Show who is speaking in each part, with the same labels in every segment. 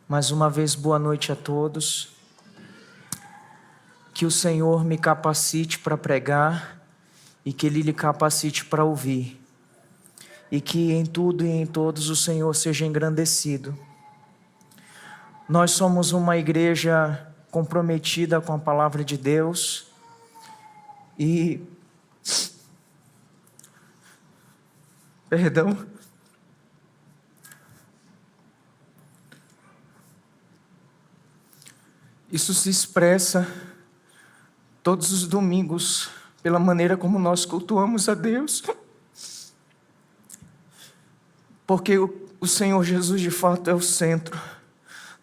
Speaker 1: Mais uma vez, boa noite a todos. Que o Senhor me capacite para pregar e que Ele lhe capacite para ouvir. E que em tudo e em todos o Senhor seja engrandecido. Nós somos uma igreja comprometida com a palavra de Deus e... Perdão. Isso se expressa todos os domingos pela maneira como nós cultuamos a Deus. Porque o Senhor Jesus de fato é o centro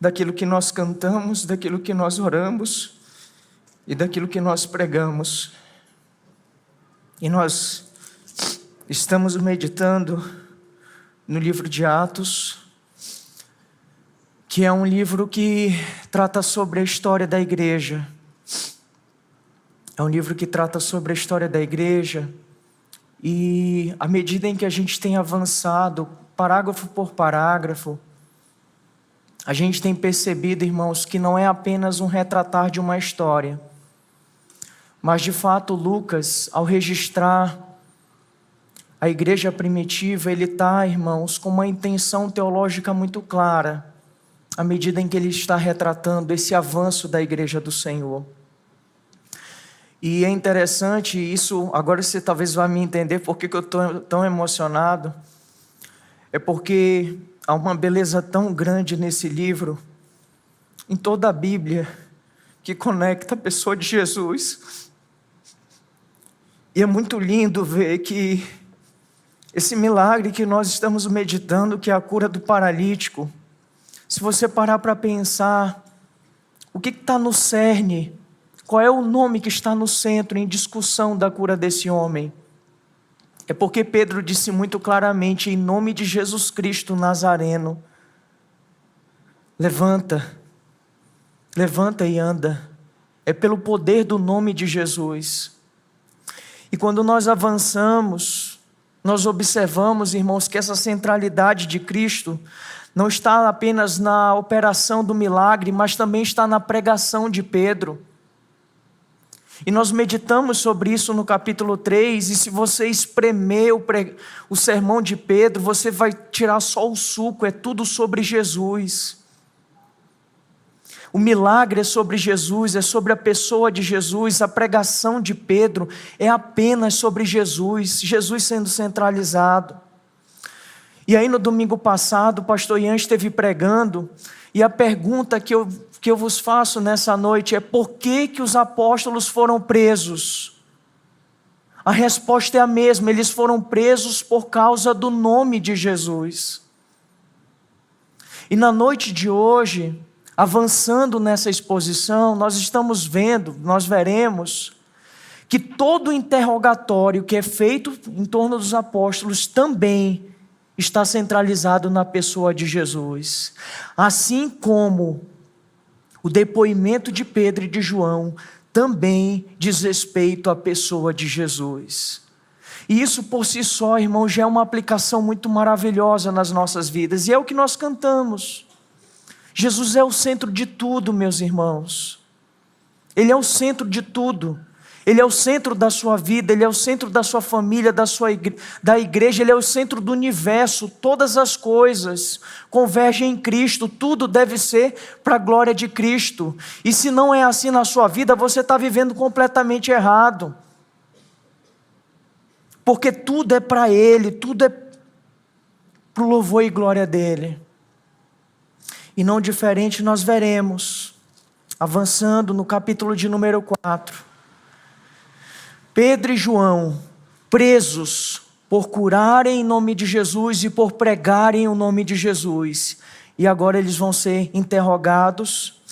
Speaker 1: daquilo que nós cantamos, daquilo que nós oramos e daquilo que nós pregamos. E nós estamos meditando no livro de Atos, que é um livro que trata sobre a história da igreja. É um livro que trata sobre a história da igreja e à medida em que a gente tem avançado, parágrafo por parágrafo, a gente tem percebido, irmãos, que não é apenas um retratar de uma história, mas de fato Lucas, ao registrar a igreja primitiva, ele está, irmãos, com uma intenção teológica muito clara, à medida em que ele está retratando esse avanço da igreja do Senhor. E é interessante isso, agora você talvez vai me entender por que eu estou tão emocionado. É porque há uma beleza tão grande nesse livro, em toda a Bíblia, que conecta a pessoa de Jesus. E é muito lindo ver que esse milagre que nós estamos meditando, que é a cura do paralítico, se você parar para pensar, o que está no cerne? Qual é o nome que está no centro em discussão da cura desse homem? É porque Pedro disse muito claramente, em nome de Jesus Cristo Nazareno, levanta e anda. É pelo poder do nome de Jesus. E quando nós avançamos, nós observamos, irmãos, que essa centralidade de Cristo não está apenas na operação do milagre, mas também está na pregação de Pedro. E nós meditamos sobre isso no capítulo 3, e se você espremer o sermão de Pedro, você vai tirar só o suco, é tudo sobre Jesus. O milagre é sobre Jesus, é sobre a pessoa de Jesus, a pregação de Pedro é apenas sobre Jesus, Jesus sendo centralizado. E aí no domingo passado, o pastor Ian esteve pregando, e a pergunta que eu vos faço nessa noite é: por que os apóstolos foram presos? A resposta é a mesma, eles foram presos por causa do nome de Jesus. E na noite de hoje, avançando nessa exposição, nós veremos que todo o interrogatório que é feito em torno dos apóstolos também está centralizado na pessoa de Jesus. Assim como o depoimento de Pedro e de João também diz respeito à pessoa de Jesus. E isso por si só, irmão, já é uma aplicação muito maravilhosa nas nossas vidas. E é o que nós cantamos. Jesus é o centro de tudo, meus irmãos. Ele é o centro de tudo. Ele é o centro da sua vida, Ele é o centro da sua família, da igreja, Ele é o centro do universo. Todas as coisas convergem em Cristo, tudo deve ser para a glória de Cristo. E se não é assim na sua vida, você está vivendo completamente errado. Porque tudo é para Ele, tudo é para o louvor e glória dEle. E não diferente nós veremos, avançando no capítulo de número 4, Pedro e João, presos por curarem em nome de Jesus e por pregarem o nome de Jesus. E agora eles vão ser interrogados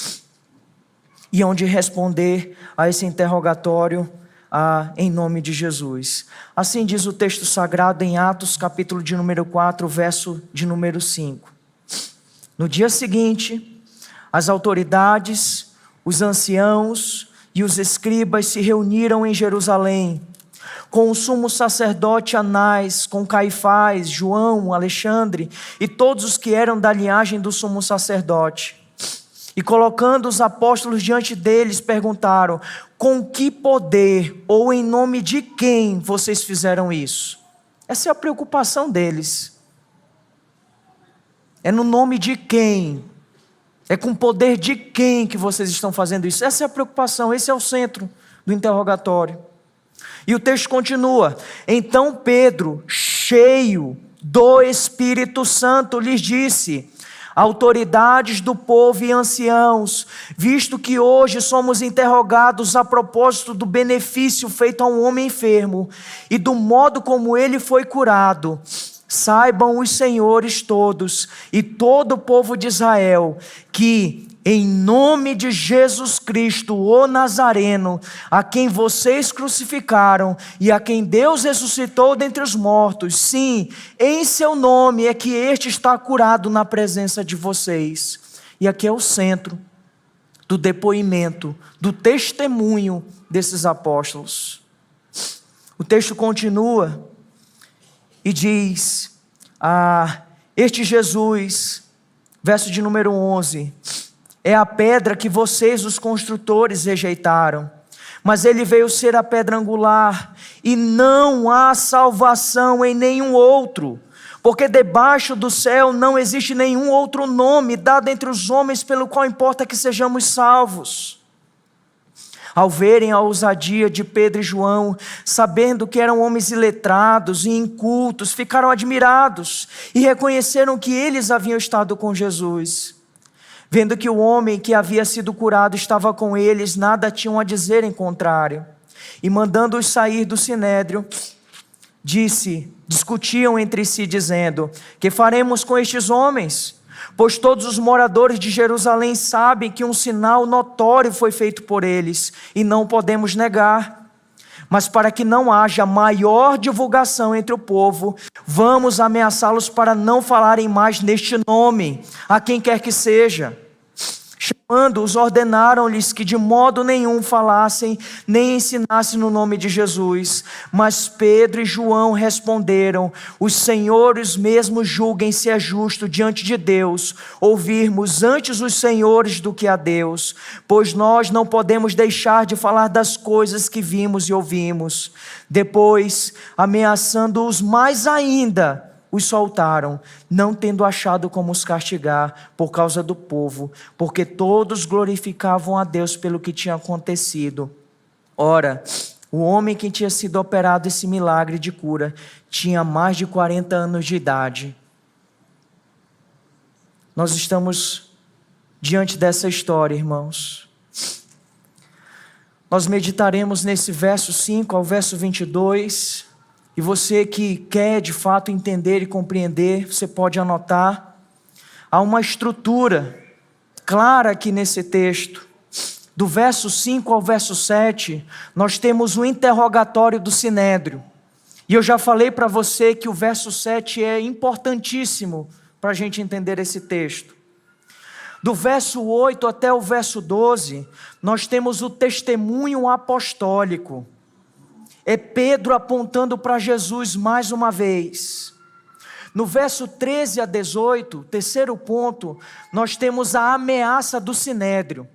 Speaker 1: e hão de responder a esse interrogatório em nome de Jesus. Assim diz o texto sagrado em Atos, capítulo de número 4, verso de número 5. No dia seguinte, as autoridades, os anciãos e os escribas se reuniram em Jerusalém. com o sumo sacerdote Anás, com Caifás, João, Alexandre e todos os que eram da linhagem do sumo sacerdote. E colocando os apóstolos diante deles, perguntaram: com que poder ou em nome de quem vocês fizeram isso? Essa é a preocupação deles. É no nome de quem? É com o poder de quem que vocês estão fazendo isso? Essa é a preocupação, esse é o centro do interrogatório. E o texto continua: então Pedro, cheio do Espírito Santo, lhes disse: autoridades do povo e anciãos, visto que hoje somos interrogados a propósito do benefício feito a um homem enfermo e do modo como ele foi curado, saibam os senhores todos e todo o povo de Israel que, em nome de Jesus Cristo, o Nazareno, a quem vocês crucificaram e a quem Deus ressuscitou dentre os mortos, sim, em seu nome é que este está curado na presença de vocês. E aqui é o centro do depoimento, do testemunho desses apóstolos. O texto continua e diz: este Jesus, verso de número 11, é a pedra que vocês, os construtores, rejeitaram, mas ele veio ser a pedra angular, e não há salvação em nenhum outro, porque debaixo do céu não existe nenhum outro nome dado entre os homens pelo qual importa que sejamos salvos. Ao verem a ousadia de Pedro e João, sabendo que eram homens iletrados e incultos, ficaram admirados e reconheceram que eles haviam estado com Jesus. Vendo que o homem que havia sido curado estava com eles, nada tinham a dizer em contrário. E mandando-os sair do sinédrio, discutiam entre si, dizendo: que faremos com estes homens? Pois todos os moradores de Jerusalém sabem que um sinal notório foi feito por eles, e não podemos negar. Mas para que não haja maior divulgação entre o povo, vamos ameaçá-los para não falarem mais neste nome, a quem quer que seja. Chamando-os, ordenaram-lhes que de modo nenhum falassem, nem ensinassem no nome de Jesus. Mas Pedro e João responderam: os senhores mesmos julguem se é justo diante de Deus ouvirmos antes os senhores do que a Deus, pois nós não podemos deixar de falar das coisas que vimos e ouvimos. Depois, ameaçando-os mais ainda, os soltaram, não tendo achado como os castigar por causa do povo, porque todos glorificavam a Deus pelo que tinha acontecido. Ora, o homem que tinha sido operado esse milagre de cura tinha mais de 40 anos de idade. Nós estamos diante dessa história, irmãos. Nós meditaremos nesse verso 5 ao verso 22, e você que quer de fato entender e compreender, você pode anotar. Há uma estrutura clara aqui nesse texto. Do verso 5 ao verso 7, nós temos o interrogatório do sinédrio. E eu já falei para você que o verso 7 é importantíssimo para a gente entender esse texto. Do verso 8 até o verso 12, nós temos o testemunho apostólico. É Pedro apontando para Jesus mais uma vez. No verso 13 a 18, terceiro ponto, nós temos a ameaça do sinédrio.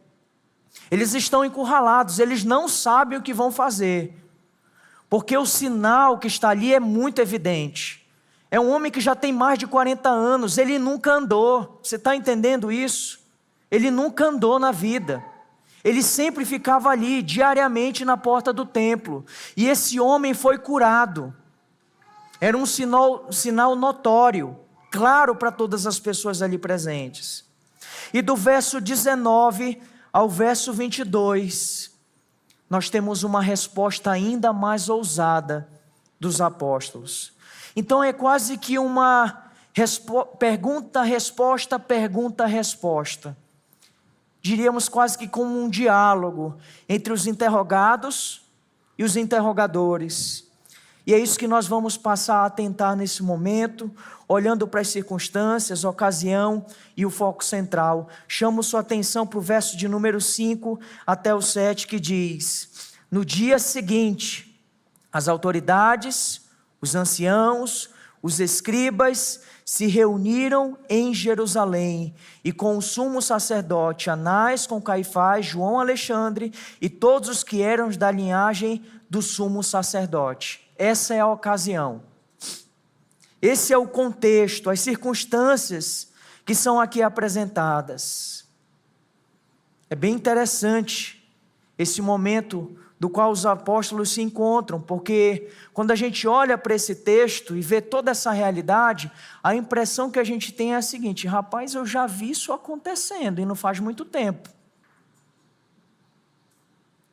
Speaker 1: Eles estão encurralados, eles não sabem o que vão fazer, porque o sinal que está ali é muito evidente. É um homem que já tem mais de 40 anos, ele nunca andou, você está entendendo isso? Ele nunca andou na vida. Ele sempre ficava ali, diariamente na porta do templo. E esse homem foi curado. Era um sinal notório, claro para todas as pessoas ali presentes. E do verso 19 ao verso 22, nós temos uma resposta ainda mais ousada dos apóstolos. Então é quase que uma pergunta-resposta, pergunta-resposta. Diríamos quase que como um diálogo entre os interrogados e os interrogadores. E é isso que nós vamos passar a atentar nesse momento, olhando para as circunstâncias, a ocasião e o foco central. Chamo sua atenção para o verso de número 5 até o 7, que diz: no dia seguinte, As autoridades, os anciãos, os escribas se reuniram em Jerusalém, e com o sumo sacerdote Anás, com Caifás, João, Alexandre e todos os que eram da linhagem do sumo sacerdote. Essa é a ocasião. Esse é o contexto, as circunstâncias que são aqui apresentadas. É bem interessante esse momento do qual os apóstolos se encontram, porque quando a gente olha para esse texto e vê toda essa realidade, a impressão que a gente tem é a seguinte: rapaz, eu já vi isso acontecendo e não faz muito tempo.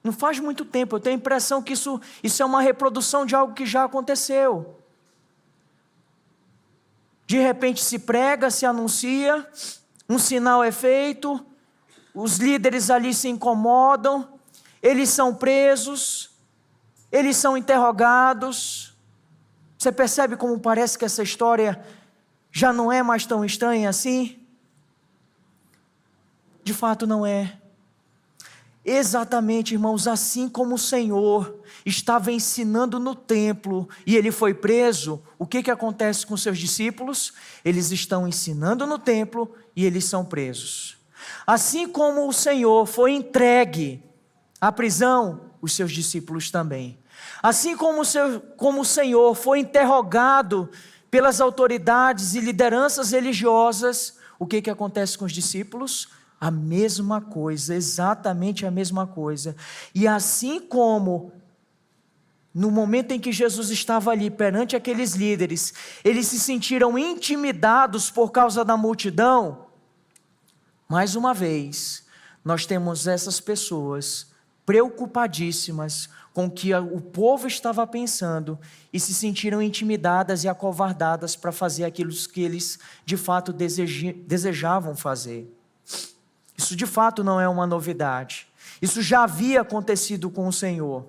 Speaker 1: Não faz muito tempo, eu tenho a impressão que isso é uma reprodução de algo que já aconteceu. De repente se prega, se anuncia, um sinal é feito, os líderes ali se incomodam, eles são presos, eles são interrogados. Você percebe como parece que essa história já não é mais tão estranha assim? De fato não é. Exatamente, irmãos, assim como o Senhor estava ensinando no templo e ele foi preso, o que acontece com seus discípulos? Eles estão ensinando no templo e eles são presos. Assim como o Senhor foi entregue à prisão, os seus discípulos também. Assim como o Senhor foi interrogado pelas autoridades e lideranças religiosas, o que acontece com os discípulos? A mesma coisa, exatamente a mesma coisa. E assim como no momento em que Jesus estava ali perante aqueles líderes, eles se sentiram intimidados por causa da multidão, mais uma vez, nós temos essas pessoas preocupadíssimas com o que o povo estava pensando e se sentiram intimidadas e acovardadas para fazer aquilo que eles de fato desejavam fazer. Isso de fato não é uma novidade. Isso já havia acontecido com o Senhor.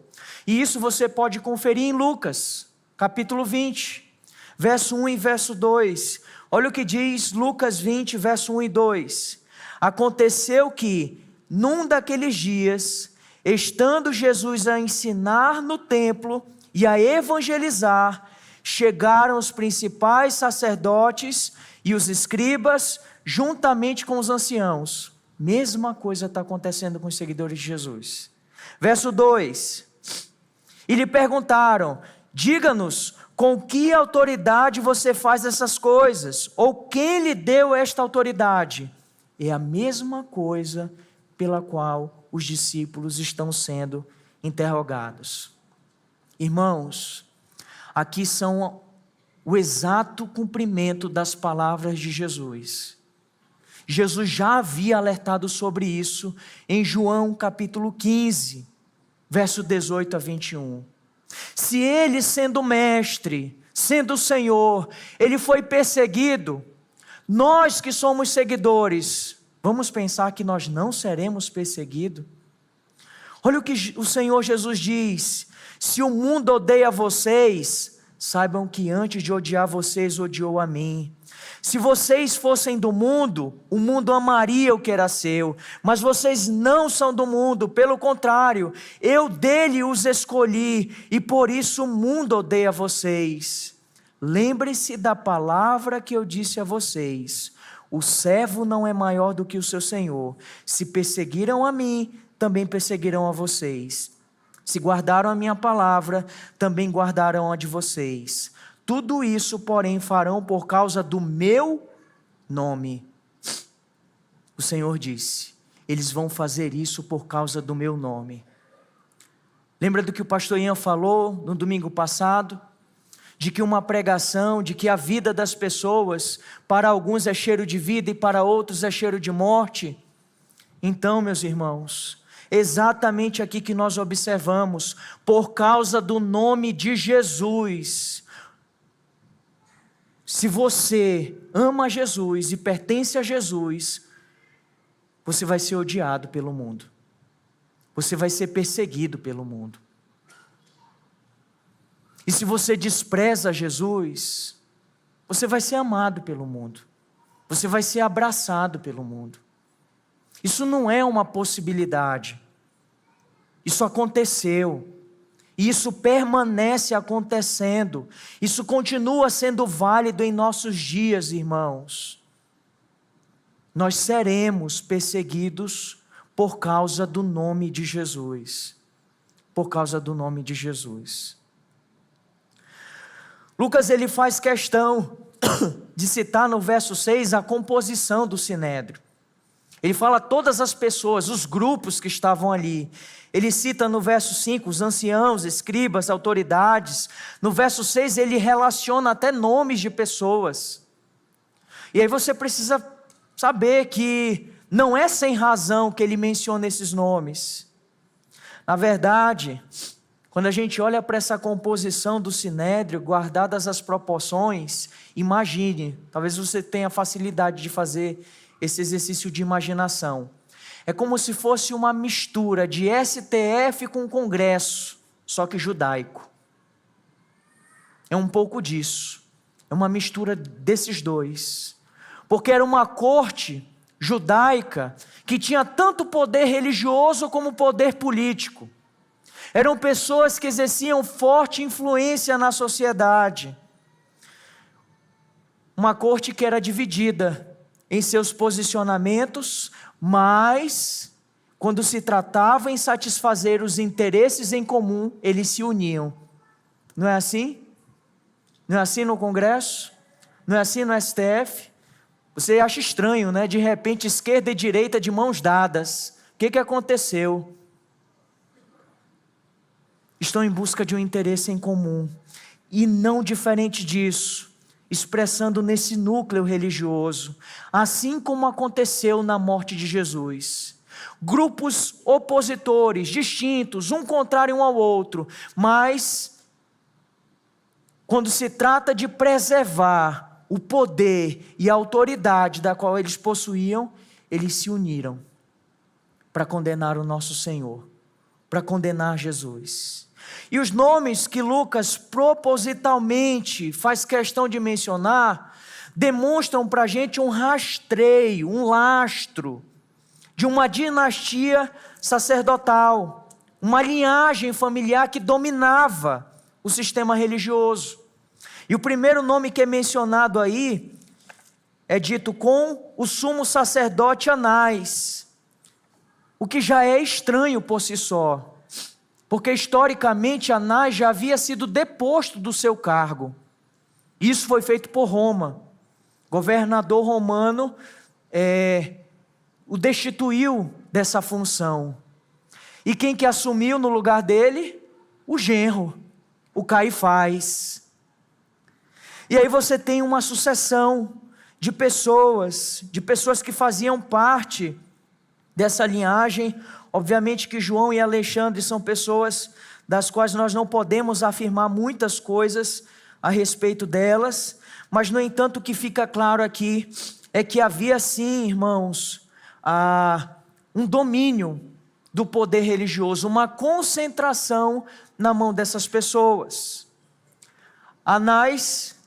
Speaker 1: E isso você pode conferir em Lucas, capítulo 20, verso 1 e verso 2. Olha o que diz Lucas 20, verso 1 e 2. Aconteceu que, num daqueles dias, estando Jesus a ensinar no templo e a evangelizar, chegaram os principais sacerdotes e os escribas, juntamente com os anciãos. Mesma coisa está acontecendo com os seguidores de Jesus. Verso 2. E lhe perguntaram: diga-nos, com que autoridade você faz essas coisas? Ou quem lhe deu esta autoridade? É a mesma coisa pela qual os discípulos estão sendo interrogados. Irmãos, aqui são o exato cumprimento das palavras de Jesus. Jesus já havia alertado sobre isso em João capítulo 15, verso 18 a 21. Se ele, sendo mestre, sendo Senhor, ele foi perseguido, nós que somos seguidores, vamos pensar que nós não seremos perseguidos? Olha o que o Senhor Jesus diz: se o mundo odeia vocês, saibam que antes de odiar vocês, odiou a mim. Se vocês fossem do mundo, o mundo amaria o que era seu, mas vocês não são do mundo, pelo contrário, eu dele os escolhi, e por isso o mundo odeia vocês. Lembre-se da palavra que eu disse a vocês: o servo não é maior do que o seu senhor. Se perseguiram a mim, também perseguirão a vocês. Se guardaram a minha palavra, também guardarão a de vocês. Tudo isso, porém, farão por causa do meu nome. O Senhor disse: eles vão fazer isso por causa do meu nome. Lembra do que o pastor Ian falou no domingo passado? De que uma pregação, de que a vida das pessoas, para alguns é cheiro de vida e para outros é cheiro de morte. Então, meus irmãos, exatamente aqui que nós observamos, por causa do nome de Jesus. Se você ama Jesus e pertence a Jesus, você vai ser odiado pelo mundo. Você vai ser perseguido pelo mundo. E se você despreza Jesus, você vai ser amado pelo mundo. Você vai ser abraçado pelo mundo. Isso não é uma possibilidade. Isso aconteceu. E isso permanece acontecendo. Isso continua sendo válido em nossos dias, irmãos. Nós seremos perseguidos por causa do nome de Jesus. Por causa do nome de Jesus. Lucas, ele faz questão de citar no verso 6 a composição do sinédrio. Ele fala todas as pessoas, os grupos que estavam ali. Ele cita no verso 5 os anciãos, escribas, autoridades. No verso 6 ele relaciona até nomes de pessoas. E aí você precisa saber que não é sem razão que ele menciona esses nomes. Na verdade, quando a gente olha para essa composição do sinédrio, guardadas as proporções, imagine, talvez você tenha facilidade de fazer esse exercício de imaginação. É como se fosse uma mistura de STF com Congresso, só que judaico. É um pouco disso. É uma mistura desses dois. Porque era uma corte judaica que tinha tanto poder religioso como poder político. Eram pessoas que exerciam forte influência na sociedade. Uma corte que era dividida em seus posicionamentos, mas quando se tratava em satisfazer os interesses em comum, eles se uniam. Não é assim? Não é assim no Congresso? Não é assim no STF? Você acha estranho, né? De repente, esquerda e direita de mãos dadas. O que aconteceu? Estão em busca de um interesse em comum. E não diferente disso, expressando nesse núcleo religioso, assim como aconteceu na morte de Jesus. Grupos opositores, distintos, um contrário um ao outro, mas quando se trata de preservar o poder e a autoridade da qual eles possuíam, eles se uniram para condenar o nosso Senhor, para condenar Jesus. E os nomes que Lucas propositalmente faz questão de mencionar, demonstram para a gente um rastreio, um lastro, de uma dinastia sacerdotal, uma linhagem familiar que dominava o sistema religioso. E o primeiro nome que é mencionado aí, é dito com o sumo sacerdote Anás, o que já é estranho por si só. Porque historicamente Anás já havia sido deposto do seu cargo. Isso foi feito por Roma. O governador romano o destituiu dessa função. E quem que assumiu no lugar dele? O genro, o Caifás. E aí você tem uma sucessão de pessoas que faziam parte dessa linhagem. Obviamente que João e Alexandre são pessoas das quais nós não podemos afirmar muitas coisas a respeito delas, mas no entanto o que fica claro aqui é que havia sim, irmãos, um domínio do poder religioso, uma concentração na mão dessas pessoas. Anás,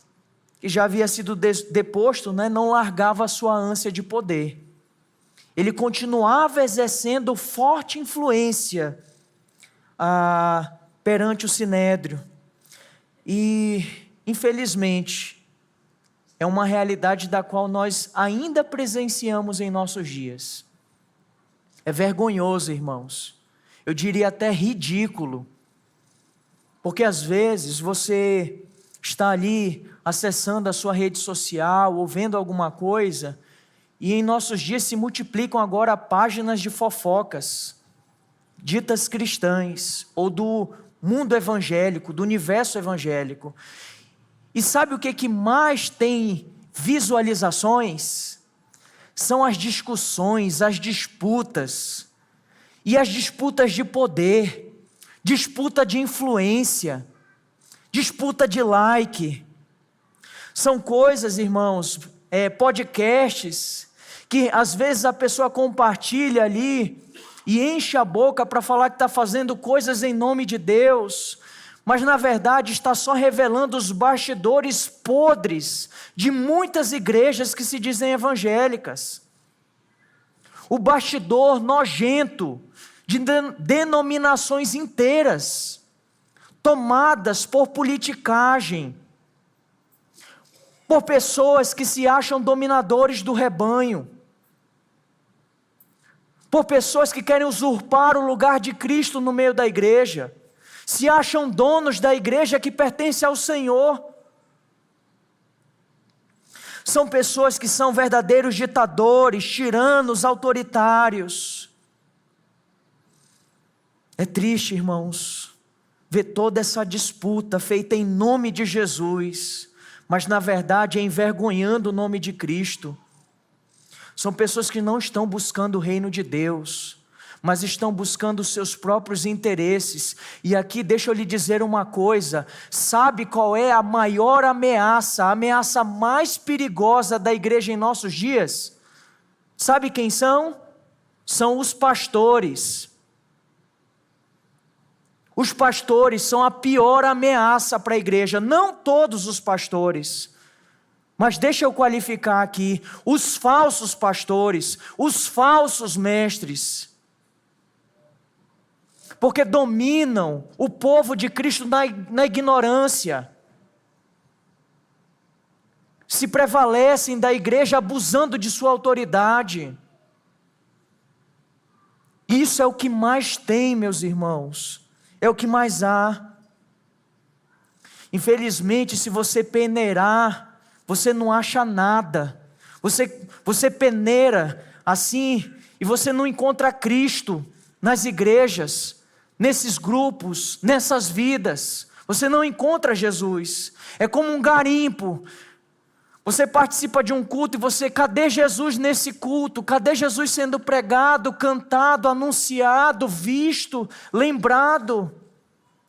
Speaker 1: que já havia sido deposto, não largava a sua ânsia de poder. Ele continuava exercendo forte influência perante o sinédrio. E, infelizmente, é uma realidade da qual nós ainda presenciamos em nossos dias. É vergonhoso, irmãos. Eu diria até ridículo. Porque às vezes você está ali acessando a sua rede social ou vendo alguma coisa, e em nossos dias se multiplicam agora páginas de fofocas, ditas cristãs, ou do mundo evangélico, do universo evangélico. E sabe o que mais tem visualizações? São as discussões, as disputas, e as disputas de poder, disputa de influência, disputa de like. São coisas, irmãos, podcasts, que às vezes a pessoa compartilha ali e enche a boca para falar que está fazendo coisas em nome de Deus, mas na verdade está só revelando os bastidores podres de muitas igrejas que se dizem evangélicas. O bastidor nojento de denominações inteiras, tomadas por politicagem, por pessoas que se acham dominadores do rebanho, por pessoas que querem usurpar o lugar de Cristo no meio da igreja, se acham donos da igreja que pertence ao Senhor. São pessoas que são verdadeiros ditadores, tiranos, autoritários. É triste, irmãos, ver toda essa disputa feita em nome de Jesus, mas na verdade é envergonhando o nome de Cristo. São pessoas que não estão buscando o reino de Deus, mas estão buscando os seus próprios interesses. E aqui deixa eu lhe dizer uma coisa: sabe qual é a maior ameaça, a ameaça mais perigosa da igreja em nossos dias? Sabe quem são? São os pastores. Os pastores são a pior ameaça para a igreja, não todos os pastores, mas deixa eu qualificar aqui, os falsos pastores, os falsos mestres, porque dominam o povo de Cristo na ignorância, se prevalecem da igreja abusando de sua autoridade. Isso é o que mais tem, meus irmãos, é o que mais há. Infelizmente, se você peneirar, você não acha nada. Você peneira assim e você não encontra Cristo nas igrejas, nesses grupos, nessas vidas. Você não encontra Jesus. É como um garimpo. Você participa de um culto e você, cadê Jesus nesse culto? Cadê Jesus sendo pregado, cantado, anunciado, visto, lembrado?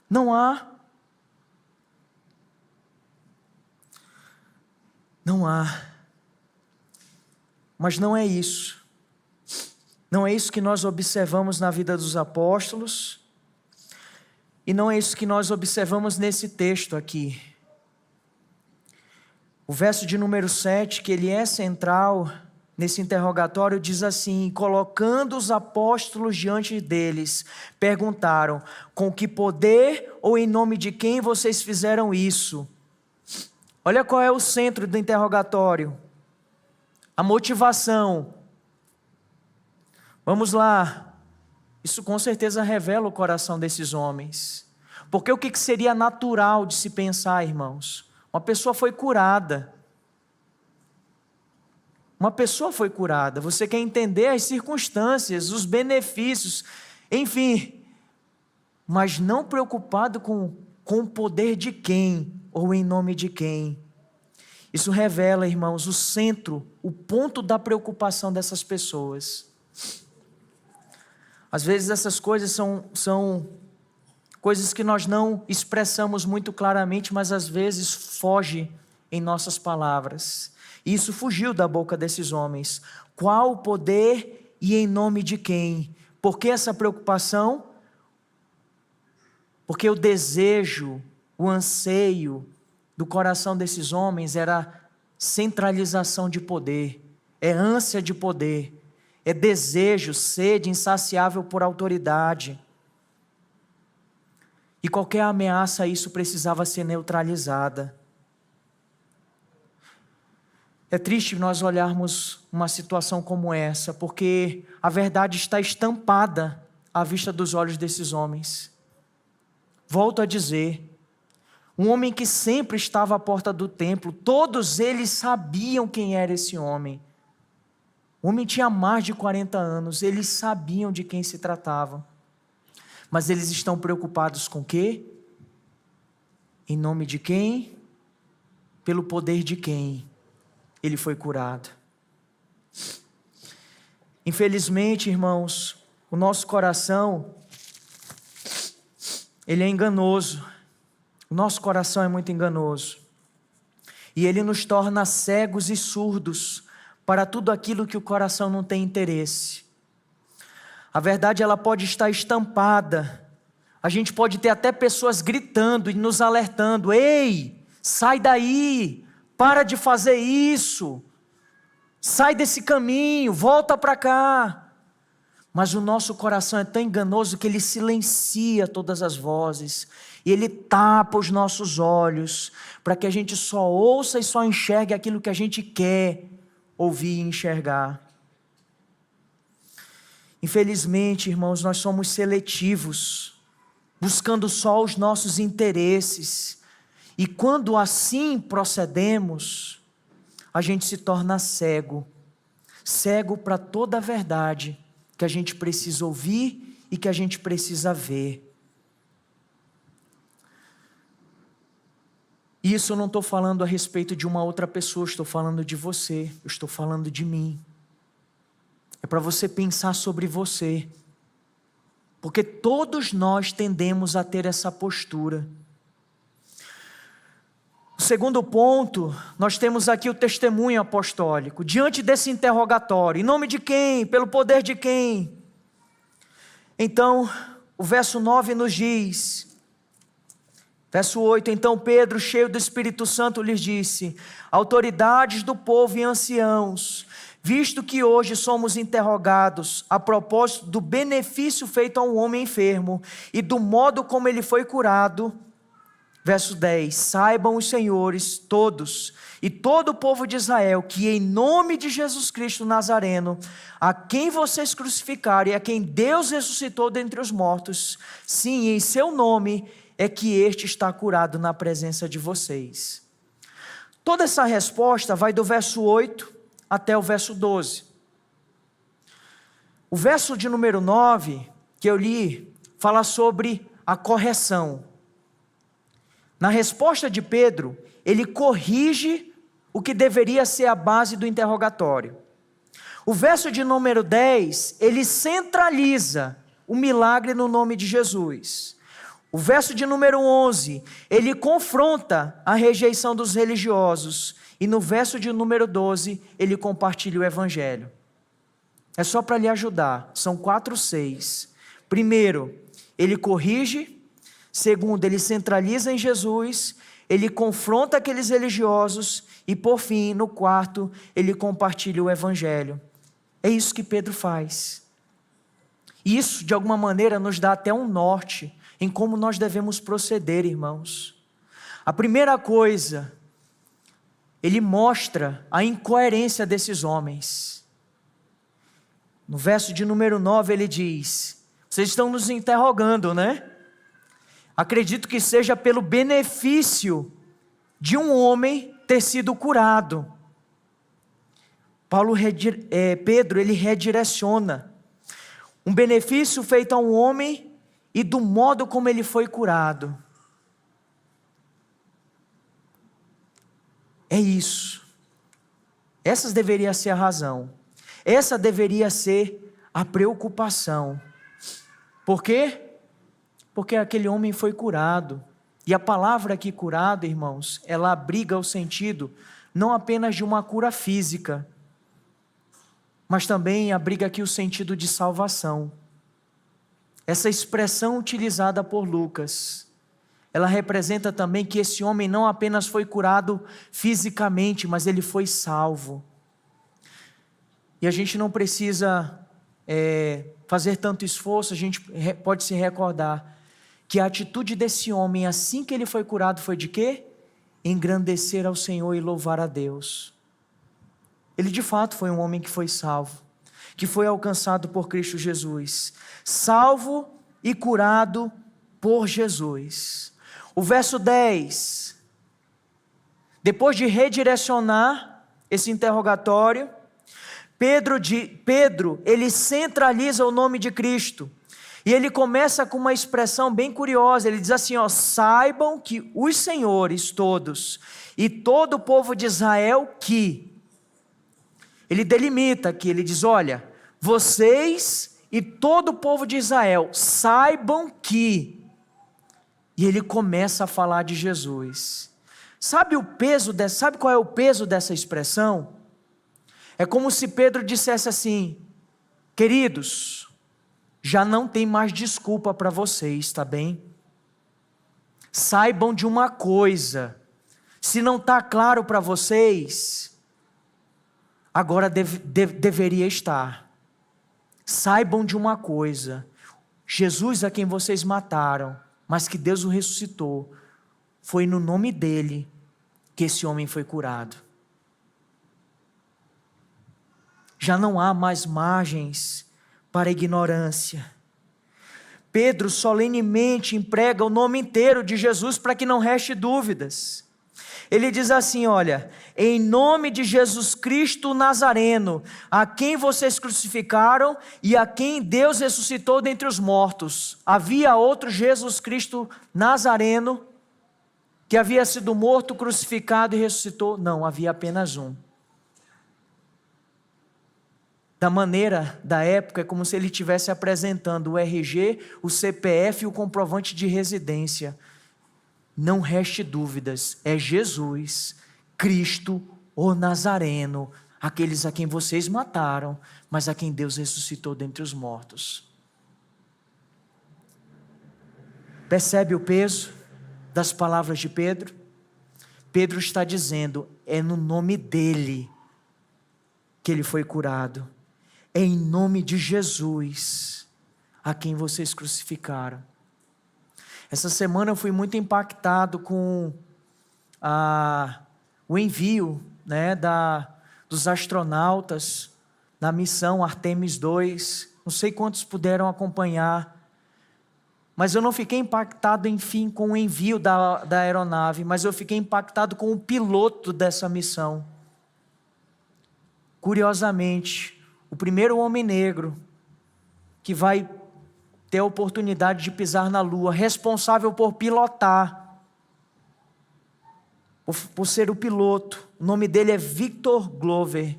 Speaker 1: Não há. Não há. Mas não é isso. Não é isso que nós observamos na vida dos apóstolos. E não é isso que nós observamos nesse texto aqui. O verso de número 7, que ele é central nesse interrogatório, diz assim: colocando os apóstolos diante deles, perguntaram: com que poder ou em nome de quem vocês fizeram isso? Olha qual é o centro do interrogatório, a motivação. Vamos lá, isso com certeza revela o coração desses homens, porque o que seria natural de se pensar, irmãos? Uma pessoa foi curada. Uma pessoa foi curada. Você quer entender as circunstâncias, os benefícios, enfim. Mas não preocupado com o poder de quem ou em nome de quem. Isso revela, irmãos, o centro, o ponto da preocupação dessas pessoas. Às vezes essas coisas são coisas que nós não expressamos muito claramente, mas às vezes foge em nossas palavras. E isso fugiu da boca desses homens. Qual o poder e em nome de quem? Por que essa preocupação? Porque o desejo, o anseio do coração desses homens era centralização de poder, é ânsia de poder, é desejo, sede insaciável por autoridade. E qualquer ameaça a isso precisava ser neutralizada. É triste nós olharmos uma situação como essa, porque a verdade está estampada à vista dos olhos desses homens. Volto a dizer, um homem que sempre estava à porta do templo, todos eles sabiam quem era esse homem. O homem tinha mais de 40 anos, eles sabiam de quem se tratava. Mas eles estão preocupados com o quê? Em nome de quem? Pelo poder de quem ele foi curado. Infelizmente, irmãos, o nosso coração, ele é enganoso. O nosso coração é muito enganoso. E ele nos torna cegos e surdos para tudo aquilo que o coração não tem interesse. A verdade, ela pode estar estampada. A gente pode ter até pessoas gritando e nos alertando: ei, sai daí, para de fazer isso, sai desse caminho, volta para cá. Mas o nosso coração é tão enganoso que ele silencia todas as vozes, e ele tapa os nossos olhos, para que a gente só ouça e só enxergue aquilo que a gente quer ouvir e enxergar. Infelizmente, irmãos, nós somos seletivos, buscando só os nossos interesses, e quando assim procedemos, a gente se torna cego para toda a verdade que a gente precisa ouvir e que a gente precisa ver. Isso eu não estou falando a respeito de uma outra pessoa, estou falando de você, eu estou falando de mim. É para você pensar sobre você, porque todos nós tendemos a ter essa postura. O segundo ponto, nós temos aqui o testemunho apostólico, diante desse interrogatório, em nome de quem? Pelo poder de quem? Então, o verso 9 nos diz, verso 8, então Pedro, cheio do Espírito Santo, lhes disse, autoridades do povo e anciãos, visto que hoje somos interrogados a propósito do benefício feito a um homem enfermo e do modo como ele foi curado, verso 10, saibam os senhores todos e todo o povo de Israel que em nome de Jesus Cristo Nazareno, a quem vocês crucificaram e a quem Deus ressuscitou dentre os mortos, sim, em seu nome é que este está curado na presença de vocês. Toda essa resposta vai do verso 8 até o verso 12. O verso de número 9 que eu li fala sobre a correção. Na resposta de Pedro, ele corrige o que deveria ser a base do interrogatório. O verso de número 10, ele centraliza o milagre no nome de Jesus. O verso de número 11, ele confronta a rejeição dos religiosos. E no verso de número 12, ele compartilha o evangelho. É só para lhe ajudar, são 4, 6. Primeiro, ele corrige. Segundo, ele centraliza em Jesus, ele confronta aqueles religiosos e por fim, no quarto, ele compartilha o evangelho. É isso que Pedro faz. Isso, de alguma maneira, nos dá até um norte em como nós devemos proceder, irmãos. A primeira coisa, ele mostra a incoerência desses homens. No verso de número 9 ele diz, vocês estão nos interrogando, né? Acredito que seja pelo benefício de um homem ter sido curado. Pedro, ele redireciona. Um benefício feito a um homem e do modo como ele foi curado. É isso. Essa deveria ser a razão. Essa deveria ser a preocupação. Por quê? Porque aquele homem foi curado. E a palavra aqui curado, irmãos, ela abriga o sentido não apenas de uma cura física, mas também abriga aqui o sentido de salvação. Essa expressão utilizada por Lucas, ela representa também que esse homem não apenas foi curado fisicamente, mas ele foi salvo. E a gente não precisa fazer tanto esforço, a gente pode se recordar que a atitude desse homem, assim que ele foi curado, foi de quê? Engrandecer ao Senhor e louvar a Deus. Ele de fato foi um homem que foi salvo, que foi alcançado por Cristo Jesus, salvo e curado por Jesus. O verso 10, depois de redirecionar esse interrogatório, Pedro, ele centraliza o nome de Cristo. E ele começa com uma expressão bem curiosa, ele diz assim, saibam que os senhores todos e todo o povo de Israel que, ele delimita aqui, ele diz, olha, vocês e todo o povo de Israel, saibam que, e ele começa a falar de Jesus. Sabe qual é o peso dessa expressão? É como se Pedro dissesse assim, queridos, já não tem mais desculpa para vocês, tá bem? Saibam de uma coisa, se não está claro para vocês, agora deveria estar. saibam de uma coisa: Jesus a quem vocês mataram, mas que Deus o ressuscitou, foi no nome dele que esse homem foi curado. Já não há mais margens para a ignorância. Pedro solenemente emprega o nome inteiro de Jesus para que não reste dúvidas. Ele diz assim: olha, em nome de Jesus Cristo Nazareno, a quem vocês crucificaram e a quem Deus ressuscitou dentre os mortos. Havia outro Jesus Cristo Nazareno que havia sido morto, crucificado e ressuscitou? Não, havia apenas um. Da maneira da época, é como se ele estivesse apresentando o RG, o CPF e o comprovante de residência. Não reste dúvidas, é Jesus, Cristo, o Nazareno, aqueles a quem vocês mataram, mas a quem Deus ressuscitou dentre os mortos. Percebe o peso das palavras de Pedro? Pedro está dizendo, é no nome dele que ele foi curado. É em nome de Jesus, a quem vocês crucificaram. Essa semana eu fui muito impactado com o envio, dos astronautas na missão Artemis II. Não sei quantos puderam acompanhar, mas eu não fiquei impactado, enfim, com o envio da aeronave, mas eu fiquei impactado com o piloto dessa missão. Curiosamente, o primeiro homem negro que vai ter a oportunidade de pisar na Lua, responsável por pilotar, por ser o piloto. O nome dele é Victor Glover.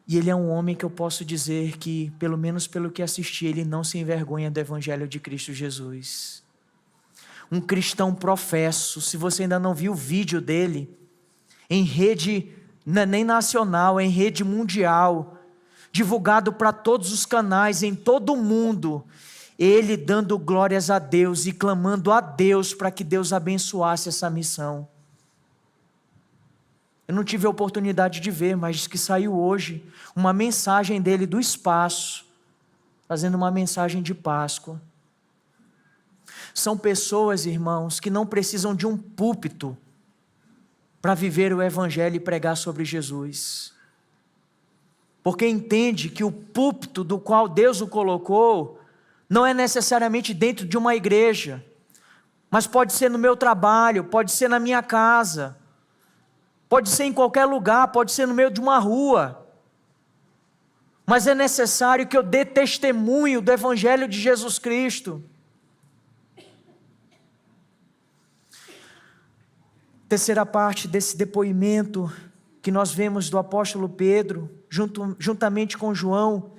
Speaker 1: E ele é um homem que eu posso dizer que, pelo menos pelo que assisti, ele não se envergonha do Evangelho de Cristo Jesus. Um cristão professo. Se você ainda não viu o vídeo dele, em rede, não é nem nacional, é em rede mundial, divulgado para todos os canais, em todo o mundo, ele dando glórias a Deus e clamando a Deus para que Deus abençoasse essa missão. Eu não tive a oportunidade de ver, mas diz que saiu hoje uma mensagem dele do espaço, fazendo uma mensagem de Páscoa. São pessoas, irmãos, que não precisam de um púlpito para viver o Evangelho e pregar sobre Jesus, porque entende que o púlpito do qual Deus o colocou, não é necessariamente dentro de uma igreja, mas pode ser no meu trabalho, pode ser na minha casa, pode ser em qualquer lugar, pode ser no meio de uma rua, mas é necessário que eu dê testemunho do Evangelho de Jesus Cristo. Terceira parte desse depoimento que nós vemos do apóstolo Pedro, juntamente com João,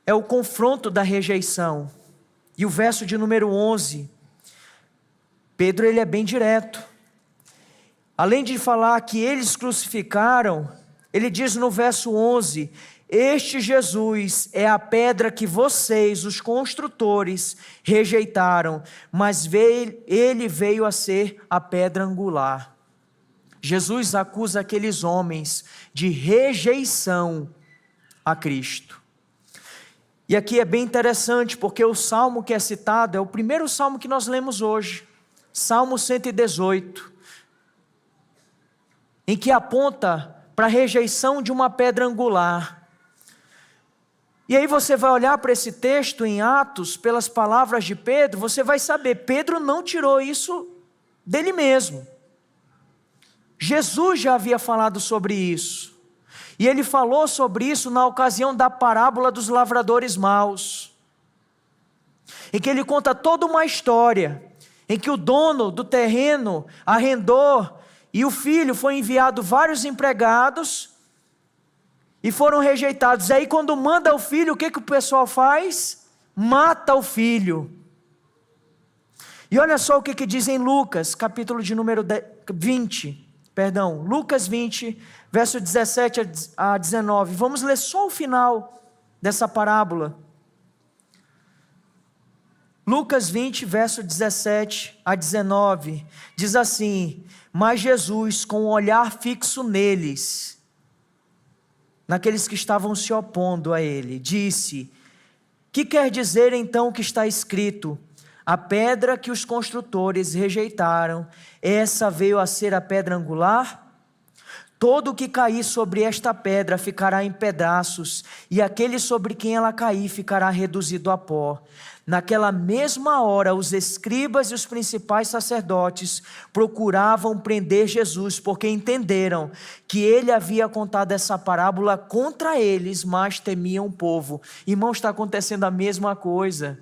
Speaker 1: é o confronto da rejeição. E o verso de número 11, Pedro ele é bem direto. Além de falar que eles crucificaram, ele diz no verso 11, este Jesus é a pedra que vocês, os construtores, rejeitaram, mas ele veio a ser a pedra angular. Jesus acusa aqueles homens de rejeição a Cristo. E aqui é bem interessante, porque o salmo que é citado é o primeiro salmo que nós lemos hoje, Salmo 118, em que aponta para a rejeição de uma pedra angular. E aí você vai olhar para esse texto em Atos, pelas palavras de Pedro, você vai saber, Pedro não tirou isso dele mesmo. Jesus já havia falado sobre isso. E ele falou sobre isso na ocasião da parábola dos lavradores maus, em que ele conta toda uma história, em que o dono do terreno arrendou, e o filho foi enviado vários empregados, e foram rejeitados. Aí quando manda o filho, o que o pessoal faz? Mata o filho. E olha só o que diz em Lucas, capítulo de número 20, Lucas 20, verso 17 a 19. Vamos ler só o final dessa parábola. Lucas 20, verso 17 a 19, diz assim: mas Jesus, com um olhar fixo neles, naqueles que estavam se opondo a ele, disse: que quer dizer então o que está escrito? A pedra que os construtores rejeitaram, essa veio a ser a pedra angular? Todo o que cair sobre esta pedra ficará em pedaços, e aquele sobre quem ela cair ficará reduzido a pó. Naquela mesma hora, os escribas e os principais sacerdotes procuravam prender Jesus, porque entenderam que ele havia contado essa parábola contra eles, mas temiam o povo. Irmão, está acontecendo a mesma coisa.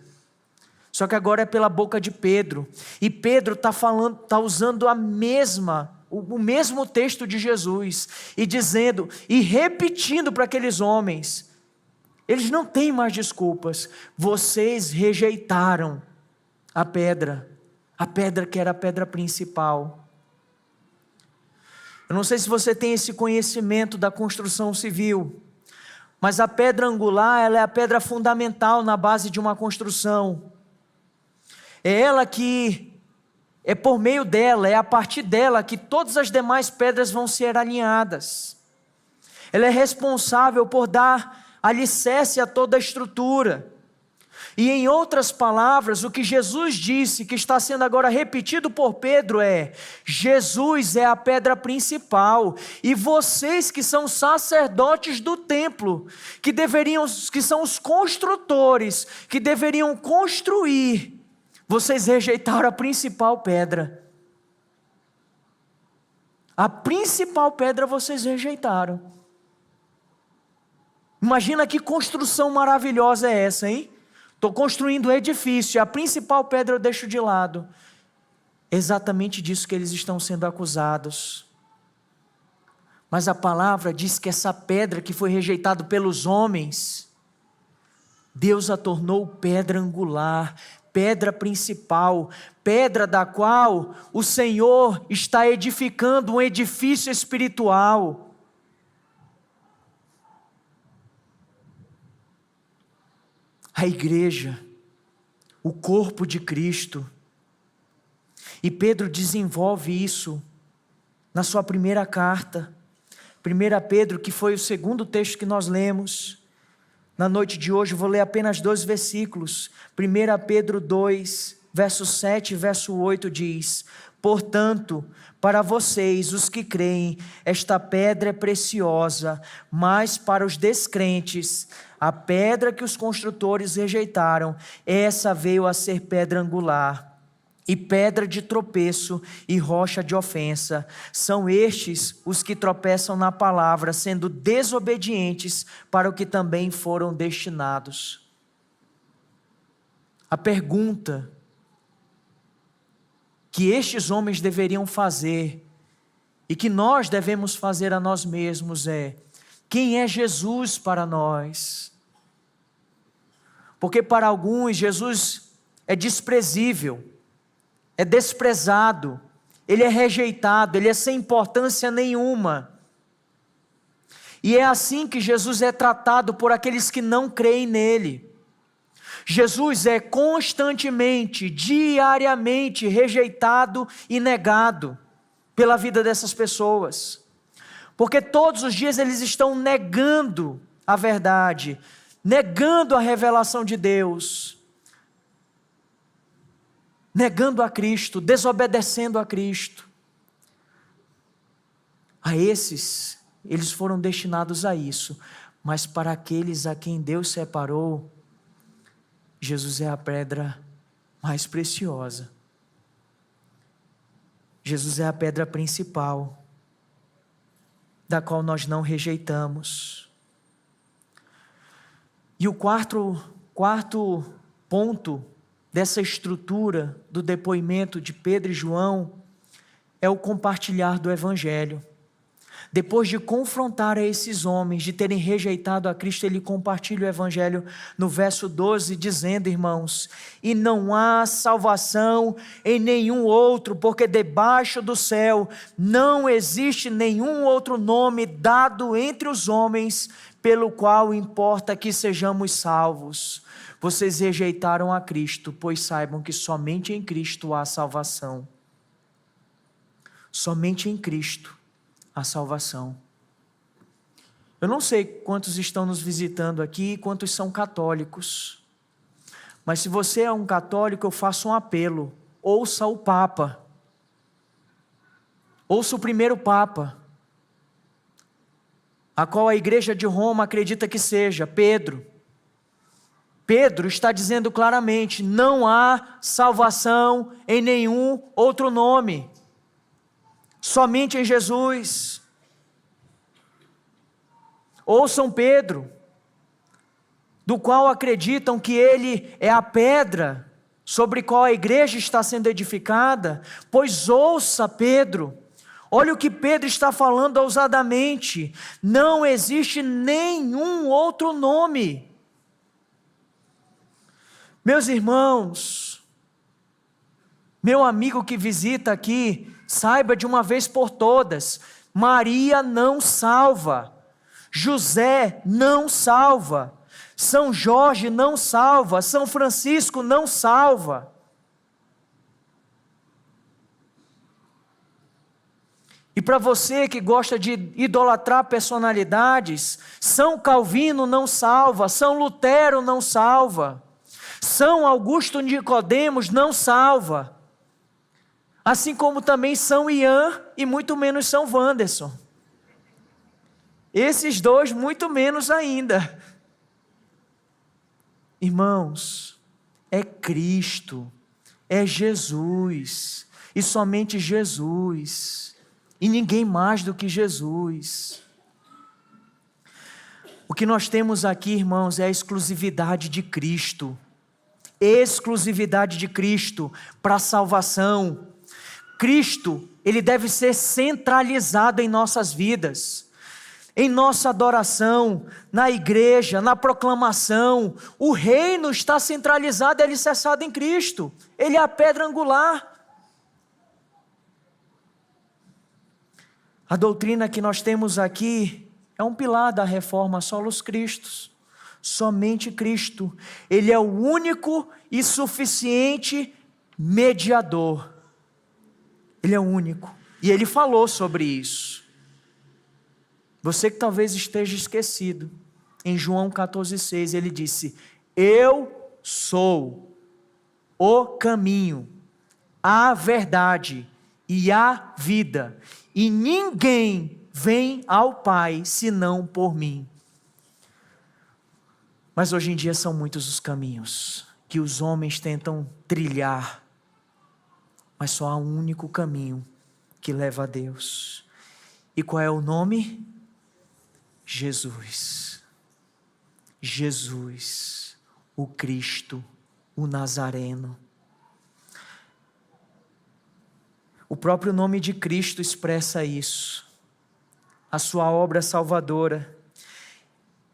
Speaker 1: Só que agora é pela boca de Pedro. E Pedro está usando o mesmo texto de Jesus, e dizendo, e repetindo para aqueles homens, eles não têm mais desculpas, vocês rejeitaram a pedra que era a pedra principal. Eu não sei se você tem esse conhecimento da construção civil, mas a pedra angular, ela é a pedra fundamental na base de uma construção, é ela que é por meio dela, é a partir dela que todas as demais pedras vão ser alinhadas. Ela é responsável por dar alicerce a toda a estrutura. E em outras palavras, o que Jesus disse, que está sendo agora repetido por Pedro é: Jesus é a pedra principal, e vocês que são sacerdotes do templo, que são os construtores, que deveriam construir, vocês rejeitaram a principal pedra. A principal pedra vocês rejeitaram. Imagina que construção maravilhosa é essa, hein? Estou construindo um edifício, a principal pedra eu deixo de lado. É exatamente disso que eles estão sendo acusados. Mas a palavra diz que essa pedra que foi rejeitada pelos homens, Deus a tornou pedra angular, pedra principal, pedra da qual o Senhor está edificando um edifício espiritual. A igreja, o corpo de Cristo. E Pedro desenvolve isso na sua primeira carta. 1 Pedro, que foi o segundo texto que nós lemos. Na noite de hoje eu vou ler apenas 2 versículos. 1 Pedro 2, verso 7 e verso 8 diz: portanto, para vocês, os que creem, esta pedra é preciosa, mas para os descrentes, a pedra que os construtores rejeitaram, essa veio a ser pedra angular, e pedra de tropeço e rocha de ofensa. São estes os que tropeçam na palavra, sendo desobedientes para o que também foram destinados. A pergunta que estes homens deveriam fazer, e que nós devemos fazer a nós mesmos é: quem é Jesus para nós? Porque para alguns Jesus é desprezível, é desprezado, ele é rejeitado, ele é sem importância nenhuma. E é assim que Jesus é tratado por aqueles que não creem nele. Jesus é constantemente, diariamente rejeitado e negado pela vida dessas pessoas. Porque todos os dias eles estão negando a verdade, negando a revelação de Deus, negando a Cristo, desobedecendo a Cristo. A esses, eles foram destinados a isso, mas para aqueles a quem Deus separou, Jesus é a pedra mais preciosa. Jesus é a pedra principal, da qual nós não rejeitamos. E o quarto ponto dessa estrutura do depoimento de Pedro e João é o compartilhar do Evangelho. Depois de confrontar a esses homens, de terem rejeitado a Cristo, ele compartilha o Evangelho no verso 12, dizendo: irmãos, e não há salvação em nenhum outro, porque debaixo do céu não existe nenhum outro nome dado entre os homens, pelo qual importa que sejamos salvos. Vocês rejeitaram a Cristo, pois saibam que somente em Cristo há salvação. Somente em Cristo a salvação. Eu não sei quantos estão nos visitando aqui, quantos são católicos. Mas se você é um católico, eu faço um apelo. Ouça o Papa. Ouça o primeiro Papa, a qual a Igreja de Roma acredita que seja Pedro. Pedro está dizendo claramente: não há salvação em nenhum outro nome, somente em Jesus. Ouçam Pedro, do qual acreditam que ele é a pedra sobre qual a igreja está sendo edificada, pois ouça Pedro. Olha o que Pedro está falando ousadamente: não existe nenhum outro nome. Meus irmãos, meu amigo que visita aqui, saiba de uma vez por todas: Maria não salva, José não salva, São Jorge não salva, São Francisco não salva. E para você que gosta de idolatrar personalidades, São Calvino não salva, São Lutero não salva, São Augusto Nicodemos não salva, assim como também São Ian e muito menos São Wanderson. Esses dois muito menos ainda. Irmãos, é Cristo, é Jesus, e somente Jesus. E ninguém mais do que Jesus. O que nós temos aqui, irmãos, é a exclusividade de Cristo. Exclusividade de Cristo para a salvação. Cristo, ele deve ser centralizado em nossas vidas, em nossa adoração, na igreja, na proclamação. O reino está centralizado e alicerçado em Cristo. Ele é a pedra angular. A doutrina que nós temos aqui é um pilar da reforma Solos Christus, somente Cristo. Ele é o único e suficiente mediador. Ele é o único, e ele falou sobre isso. Você que talvez esteja esquecido, em João 14,6 ele disse: eu sou o caminho, a verdade e a vida, e ninguém vem ao Pai senão por mim. Mas hoje em dia são muitos os caminhos que os homens tentam trilhar, mas só há um único caminho que leva a Deus. E qual é o nome? Jesus. Jesus, o Cristo, o Nazareno. O próprio nome de Cristo expressa isso, a sua obra salvadora.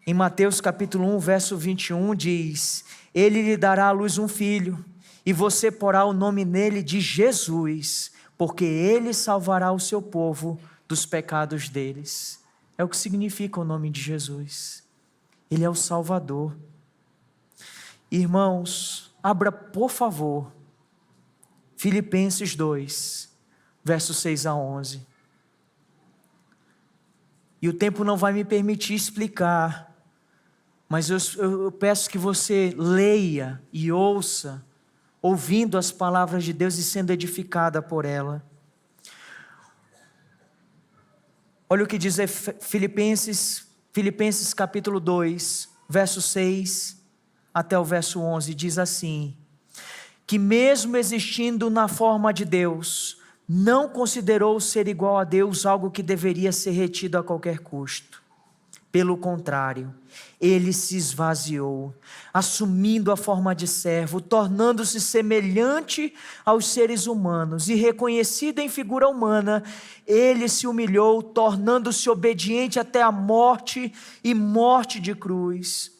Speaker 1: Em Mateus capítulo 1, verso 21 diz: ele lhe dará à luz um filho, e você porá o nome nele de Jesus, porque ele salvará o seu povo dos pecados deles. É o que significa o nome de Jesus. Ele é o Salvador. Irmãos, abra por favor Filipenses 2, versos 6 a 11. E o tempo não vai me permitir explicar, mas eu peço que você leia e ouça, ouvindo as palavras de Deus e sendo edificada por ela. Olha o que diz Filipenses capítulo 2, verso 6 até o verso 11, diz assim: que mesmo existindo na forma de Deus, não considerou ser igual a Deus algo que deveria ser retido a qualquer custo. Pelo contrário, ele se esvaziou, assumindo a forma de servo, tornando-se semelhante aos seres humanos, e reconhecido em figura humana, ele se humilhou, tornando-se obediente até a morte e morte de cruz.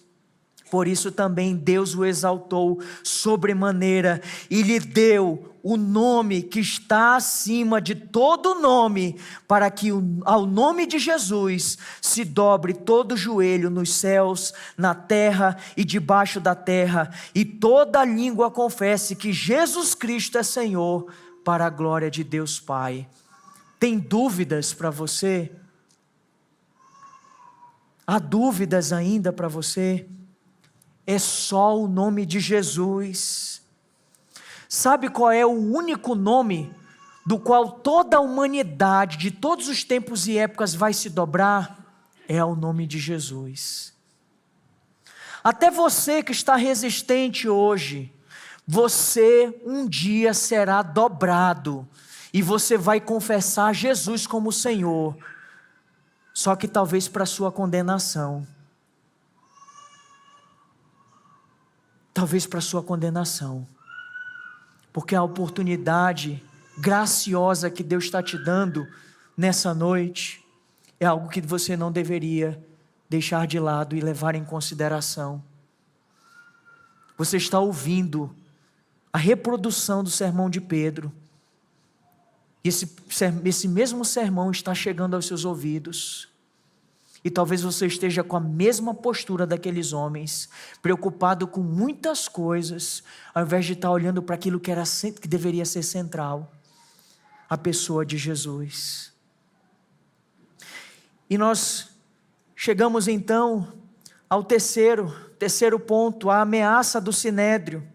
Speaker 1: Por isso também Deus o exaltou sobremaneira e lhe deu o nome que está acima de todo nome, para que ao nome de Jesus se dobre todo joelho nos céus, na terra e debaixo da terra, e toda língua confesse que Jesus Cristo é Senhor, para a glória de Deus Pai. Tem dúvidas para você? Há dúvidas ainda para você? É só o nome de Jesus. Sabe qual é o único nome do qual toda a humanidade de todos os tempos e épocas vai se dobrar? É o nome de Jesus. Até você que está resistente hoje, você um dia será dobrado e você vai confessar Jesus como Senhor, só que talvez para sua condenação. Talvez para sua condenação. Porque a oportunidade graciosa que Deus está te dando nessa noite é algo que você não deveria deixar de lado e levar em consideração. Você está ouvindo a reprodução do sermão de Pedro. E esse mesmo sermão está chegando aos seus ouvidos. E talvez você esteja com a mesma postura daqueles homens, preocupado com muitas coisas, ao invés de estar olhando para aquilo que deveria ser central, a pessoa de Jesus. E nós chegamos então ao terceiro ponto, a ameaça do sinédrio.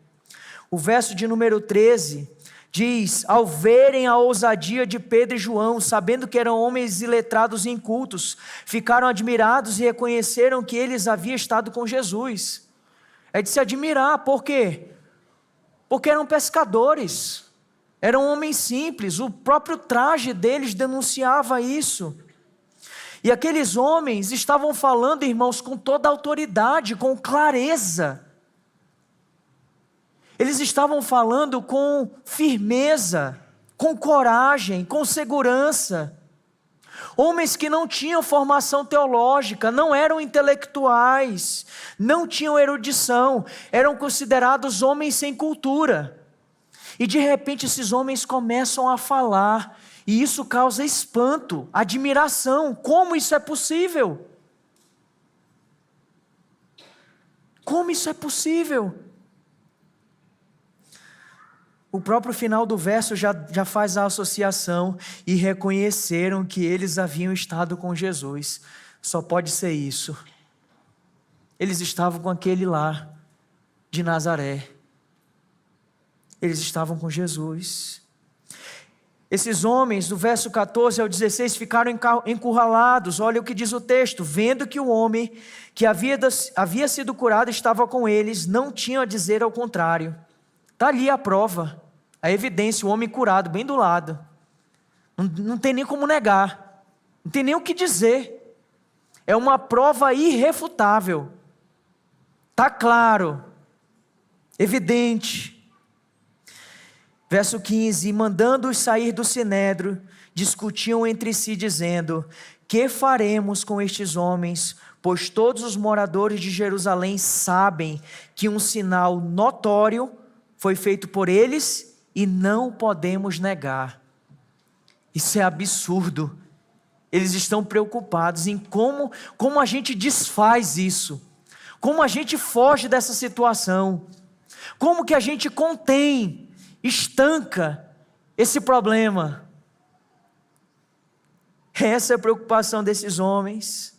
Speaker 1: O verso de número 13 diz: ao verem a ousadia de Pedro e João, sabendo que eram homens iletrados e incultos, ficaram admirados e reconheceram que eles haviam estado com Jesus. É de se admirar, por quê? Porque eram pescadores, eram homens simples, o próprio traje deles denunciava isso. E aqueles homens estavam falando, irmãos, com toda a autoridade, com clareza. Eles estavam falando com firmeza, com coragem, com segurança. Homens que não tinham formação teológica, não eram intelectuais, não tinham erudição, eram considerados homens sem cultura. E de repente esses homens começam a falar, e isso causa espanto, admiração. Como isso é possível? Como isso é possível? O próprio final do verso já faz a associação, e reconheceram que eles haviam estado com Jesus. Só pode ser isso. Eles estavam com aquele lá, de Nazaré. Eles estavam com Jesus. Esses homens, do verso 14 ao 16, ficaram encurralados. Olha o que diz o texto: vendo que o homem que havia sido curado estava com eles, não tinham a dizer ao contrário. Está ali a prova, a evidência, o homem curado, bem do lado. Não tem nem como negar, não tem nem o que dizer. É uma prova irrefutável. Está claro, evidente. Verso 15: e mandando-os sair do sinédrio, discutiam entre si, dizendo: que faremos com estes homens? Pois todos os moradores de Jerusalém sabem que um sinal notório foi feito por eles e não podemos negar. Isso é absurdo. Eles estão preocupados em como a gente desfaz isso, como a gente foge dessa situação, como que a gente contém, estanca esse problema. Essa é a preocupação desses homens.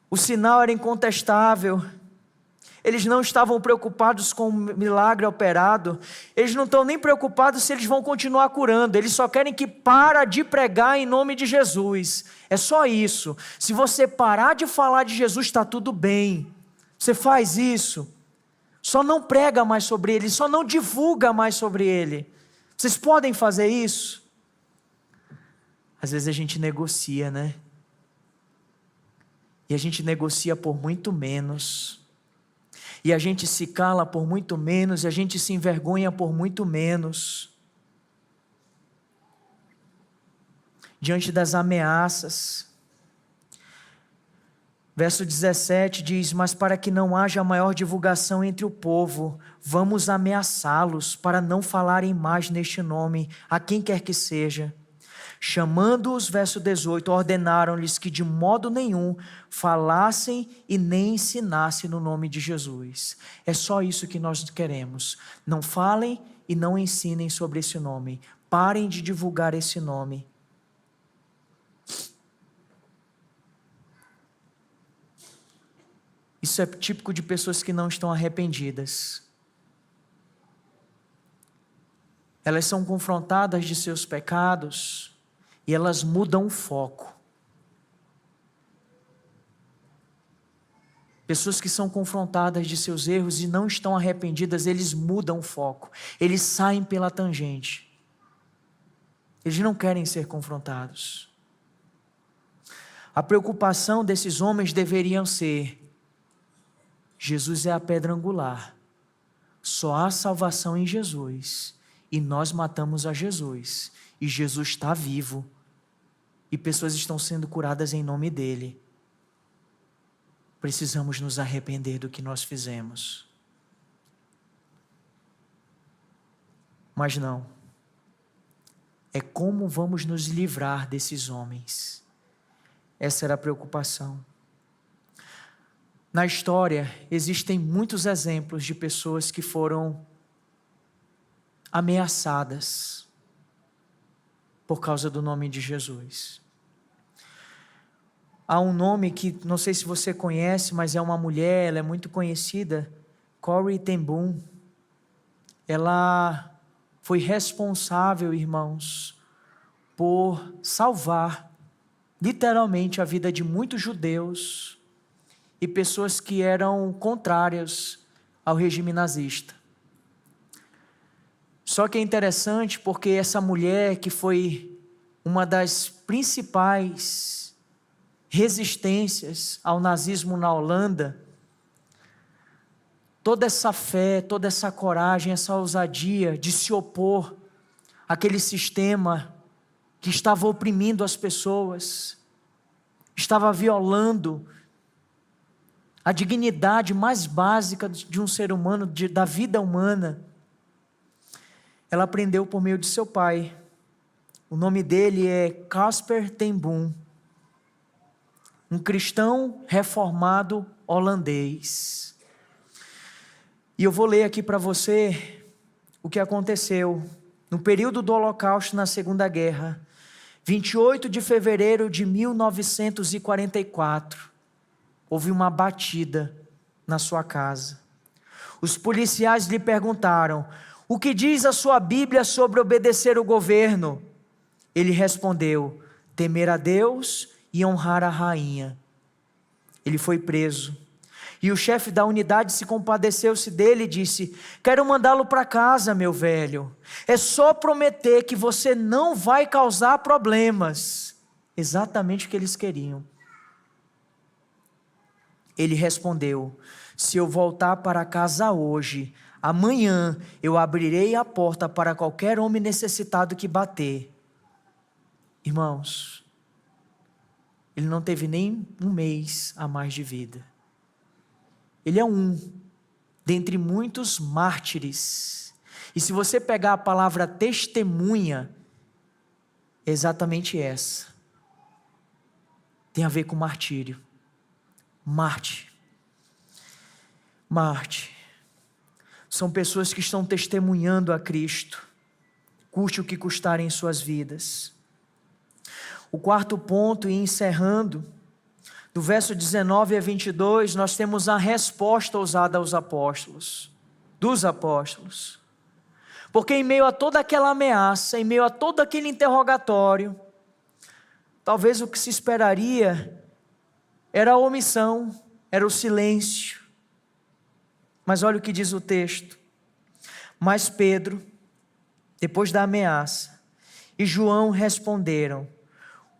Speaker 1: O sinal era incontestável. Eles não estavam preocupados com o milagre operado. Eles não estão nem preocupados se eles vão continuar curando. Eles só querem que para de pregar em nome de Jesus. É só isso. Se você parar de falar de Jesus, está tudo bem. Você faz isso. Só não prega mais sobre ele, só não divulga mais sobre ele. Vocês podem fazer isso? Às vezes a gente negocia, né? E a gente negocia por muito menos. E a gente se cala por muito menos, e a gente se envergonha por muito menos. Diante das ameaças. Verso 17 diz: mas para que não haja maior divulgação entre o povo, vamos ameaçá-los para não falarem mais neste nome, a quem quer que seja. Chamando-os, verso 18, ordenaram-lhes que de modo nenhum falassem e nem ensinassem no nome de Jesus. É só isso que nós queremos. Não falem e não ensinem sobre esse nome. Parem de divulgar esse nome. Isso é típico de pessoas que não estão arrependidas. Elas são confrontadas de seus pecados e elas mudam o foco. Pessoas que são confrontadas de seus erros e não estão arrependidas, eles mudam o foco. Eles saem pela tangente. Eles não querem ser confrontados. A preocupação desses homens deveria ser: Jesus é a pedra angular. Só há salvação em Jesus. E nós matamos a Jesus. E Jesus está vivo. E pessoas estão sendo curadas em nome dele. Precisamos nos arrepender do que nós fizemos. Mas não. É como vamos nos livrar desses homens. Essa era a preocupação. Na história, existem muitos exemplos de pessoas que foram ameaçadas por causa do nome de Jesus. Há um nome que, não sei se você conhece, mas é uma mulher, ela é muito conhecida, Corrie ten Boom. Ela foi responsável, irmãos, por salvar, literalmente, a vida de muitos judeus e pessoas que eram contrárias ao regime nazista. Só que é interessante porque essa mulher, que foi uma das principais resistências ao nazismo na Holanda, toda essa fé, toda essa coragem, essa ousadia de se opor àquele sistema que estava oprimindo as pessoas, estava violando a dignidade mais básica de um ser humano, da vida humana. Ela aprendeu por meio de seu pai. O nome dele é Casper ten Boom, um cristão reformado holandês. E eu vou ler aqui para você o que aconteceu no período do Holocausto, na Segunda Guerra, 28 de fevereiro de 1944, houve uma batida na sua casa. Os policiais lhe perguntaram: o que diz a sua Bíblia sobre obedecer o governo? Ele respondeu: temer a Deus e honrar a rainha. Ele foi preso. E o chefe da unidade se compadeceu-se dele e disse: quero mandá-lo para casa, meu velho. É só prometer que você não vai causar problemas. Exatamente o que eles queriam. Ele respondeu: se eu voltar para casa hoje, amanhã eu abrirei a porta para qualquer homem necessitado que bater. Irmãos, ele não teve nem um mês a mais de vida. Ele é um dentre muitos mártires. E se você pegar a palavra testemunha, é exatamente essa. Tem a ver com martírio. Marte. São pessoas que estão testemunhando a Cristo, custe o que custar em suas vidas. O quarto ponto, e encerrando, do verso 19 a 22, nós temos a resposta ousada aos apóstolos, dos apóstolos. Porque em meio a toda aquela ameaça, em meio a todo aquele interrogatório, talvez o que se esperaria era a omissão, era o silêncio. Mas olha o que diz o texto. Mas Pedro, depois da ameaça, e João responderam: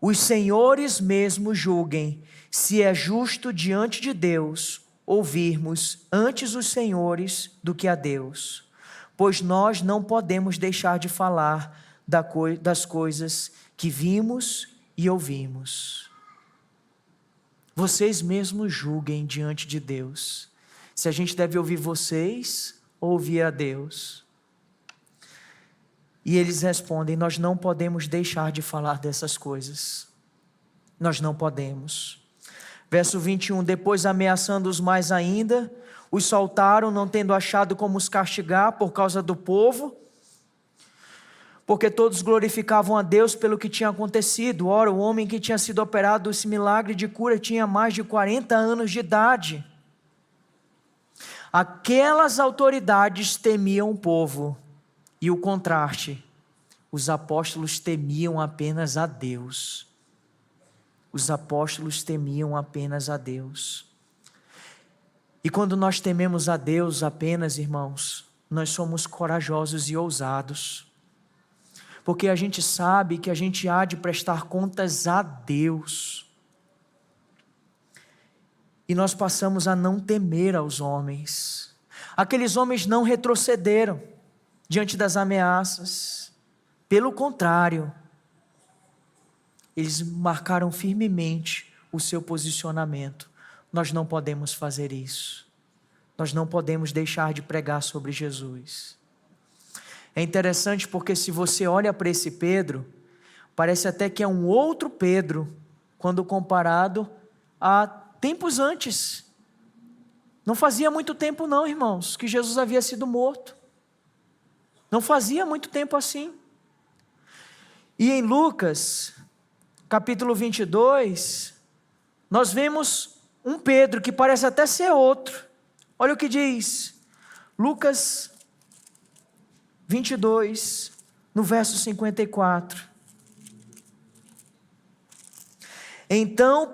Speaker 1: os senhores mesmo julguem se é justo diante de Deus ouvirmos antes os senhores do que a Deus, pois nós não podemos deixar de falar das coisas que vimos e ouvimos. Vocês mesmos julguem diante de Deus, se a gente deve ouvir vocês ou ouvir a Deus. E eles respondem: nós não podemos deixar de falar dessas coisas. Nós não podemos. Verso 21, depois ameaçando-os mais ainda, os soltaram, não tendo achado como os castigar por causa do povo, porque todos glorificavam a Deus pelo que tinha acontecido. Ora, o homem que tinha sido operado esse milagre de cura tinha mais de 40 anos de idade. Aquelas autoridades temiam o povo, e o contraste, os apóstolos temiam apenas a Deus. Os apóstolos temiam apenas a Deus. E quando nós tememos a Deus apenas, irmãos, nós somos corajosos e ousados. Porque a gente sabe que a gente há de prestar contas a Deus. E nós passamos a não temer aos homens. Aqueles homens não retrocederam diante das ameaças. Pelo contrário, eles marcaram firmemente o seu posicionamento. Nós não podemos fazer isso. Nós não podemos deixar de pregar sobre Jesus. É interessante porque se você olha para esse Pedro, parece até que é um outro Pedro, quando comparado a tempos antes. Não fazia muito tempo não, irmãos, que Jesus havia sido morto. Não fazia muito tempo assim. E em Lucas, capítulo 22, nós vemos um Pedro que parece até ser outro. Olha o que diz, Lucas 22, no verso 54. Então,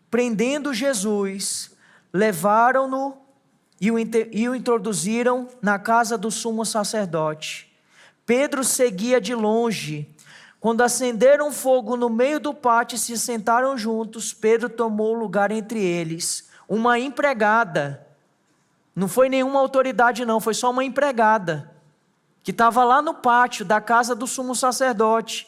Speaker 1: prendendo Jesus, levaram-no e o introduziram na casa do sumo sacerdote. Pedro seguia de longe. Quando acenderam fogo no meio do pátio e se sentaram juntos, Pedro tomou lugar entre eles. Uma empregada, não foi nenhuma autoridade não, foi só uma empregada, que estava lá no pátio da casa do sumo sacerdote.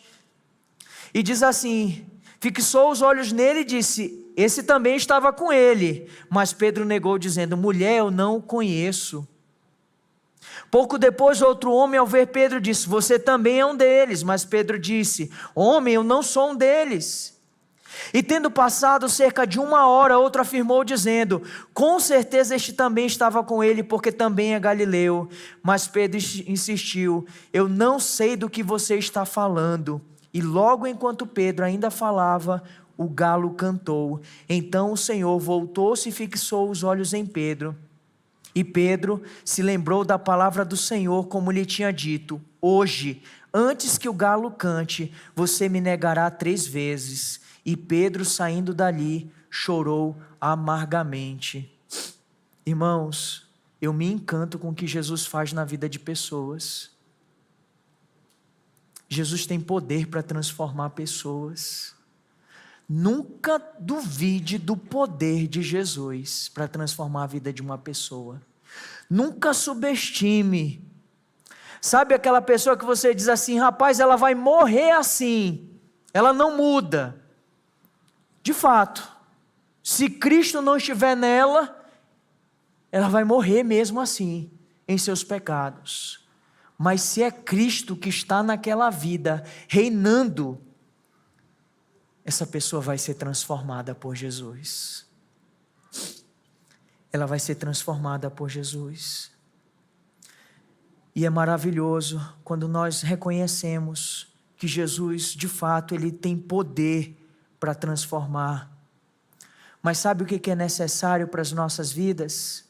Speaker 1: E diz assim, fixou os olhos nele e disse, esse também estava com ele. Mas Pedro negou dizendo, mulher, eu não o conheço. Pouco depois, outro homem, ao ver Pedro, disse, você também é um deles. Mas Pedro disse, homem, eu não sou um deles. E tendo passado cerca de 1 hora, outro afirmou dizendo, com certeza este também estava com ele, porque também é galileu. Mas Pedro insistiu, eu não sei do que você está falando. E logo enquanto Pedro ainda falava, o galo cantou. Então o Senhor voltou-se e fixou os olhos em Pedro. E Pedro se lembrou da palavra do Senhor, como lhe tinha dito, hoje, antes que o galo cante, você me negará 3 vezes. E Pedro, saindo dali, chorou amargamente. Irmãos, eu me encanto com o que Jesus faz na vida de pessoas. Jesus tem poder para transformar pessoas. Nunca duvide do poder de Jesus para transformar a vida de uma pessoa. Nunca subestime. Sabe aquela pessoa que você diz assim, rapaz, ela vai morrer assim, ela não muda. De fato, se Cristo não estiver nela, ela vai morrer mesmo assim, em seus pecados. Mas se é Cristo que está naquela vida, reinando, essa pessoa vai ser transformada por Jesus. Ela vai ser transformada por Jesus. E é maravilhoso quando nós reconhecemos que Jesus, de fato, Ele tem poder para transformar. Mas sabe o que é necessário para as nossas vidas?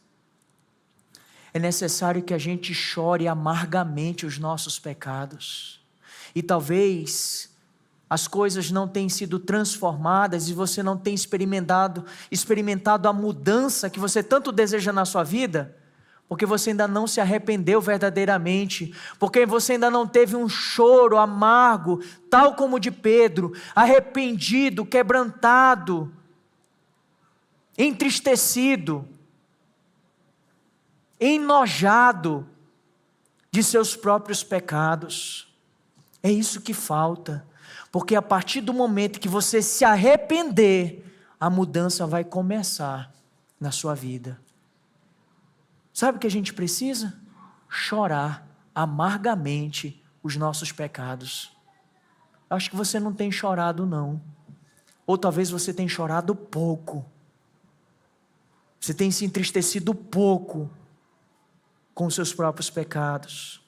Speaker 1: É necessário que a gente chore amargamente os nossos pecados. E talvez as coisas não tenham sido transformadas e você não tem experimentado a mudança que você tanto deseja na sua vida, porque você ainda não se arrependeu verdadeiramente, porque você ainda não teve um choro amargo, tal como o de Pedro, arrependido, quebrantado, entristecido, enojado de seus próprios pecados. É isso que falta. Porque a partir do momento que você se arrepender, a mudança vai começar na sua vida. Sabe o que a gente precisa? Chorar amargamente os nossos pecados. Acho que você não tem chorado não. Ou talvez você tenha chorado pouco. Você tem se entristecido pouco com os seus próprios pecados.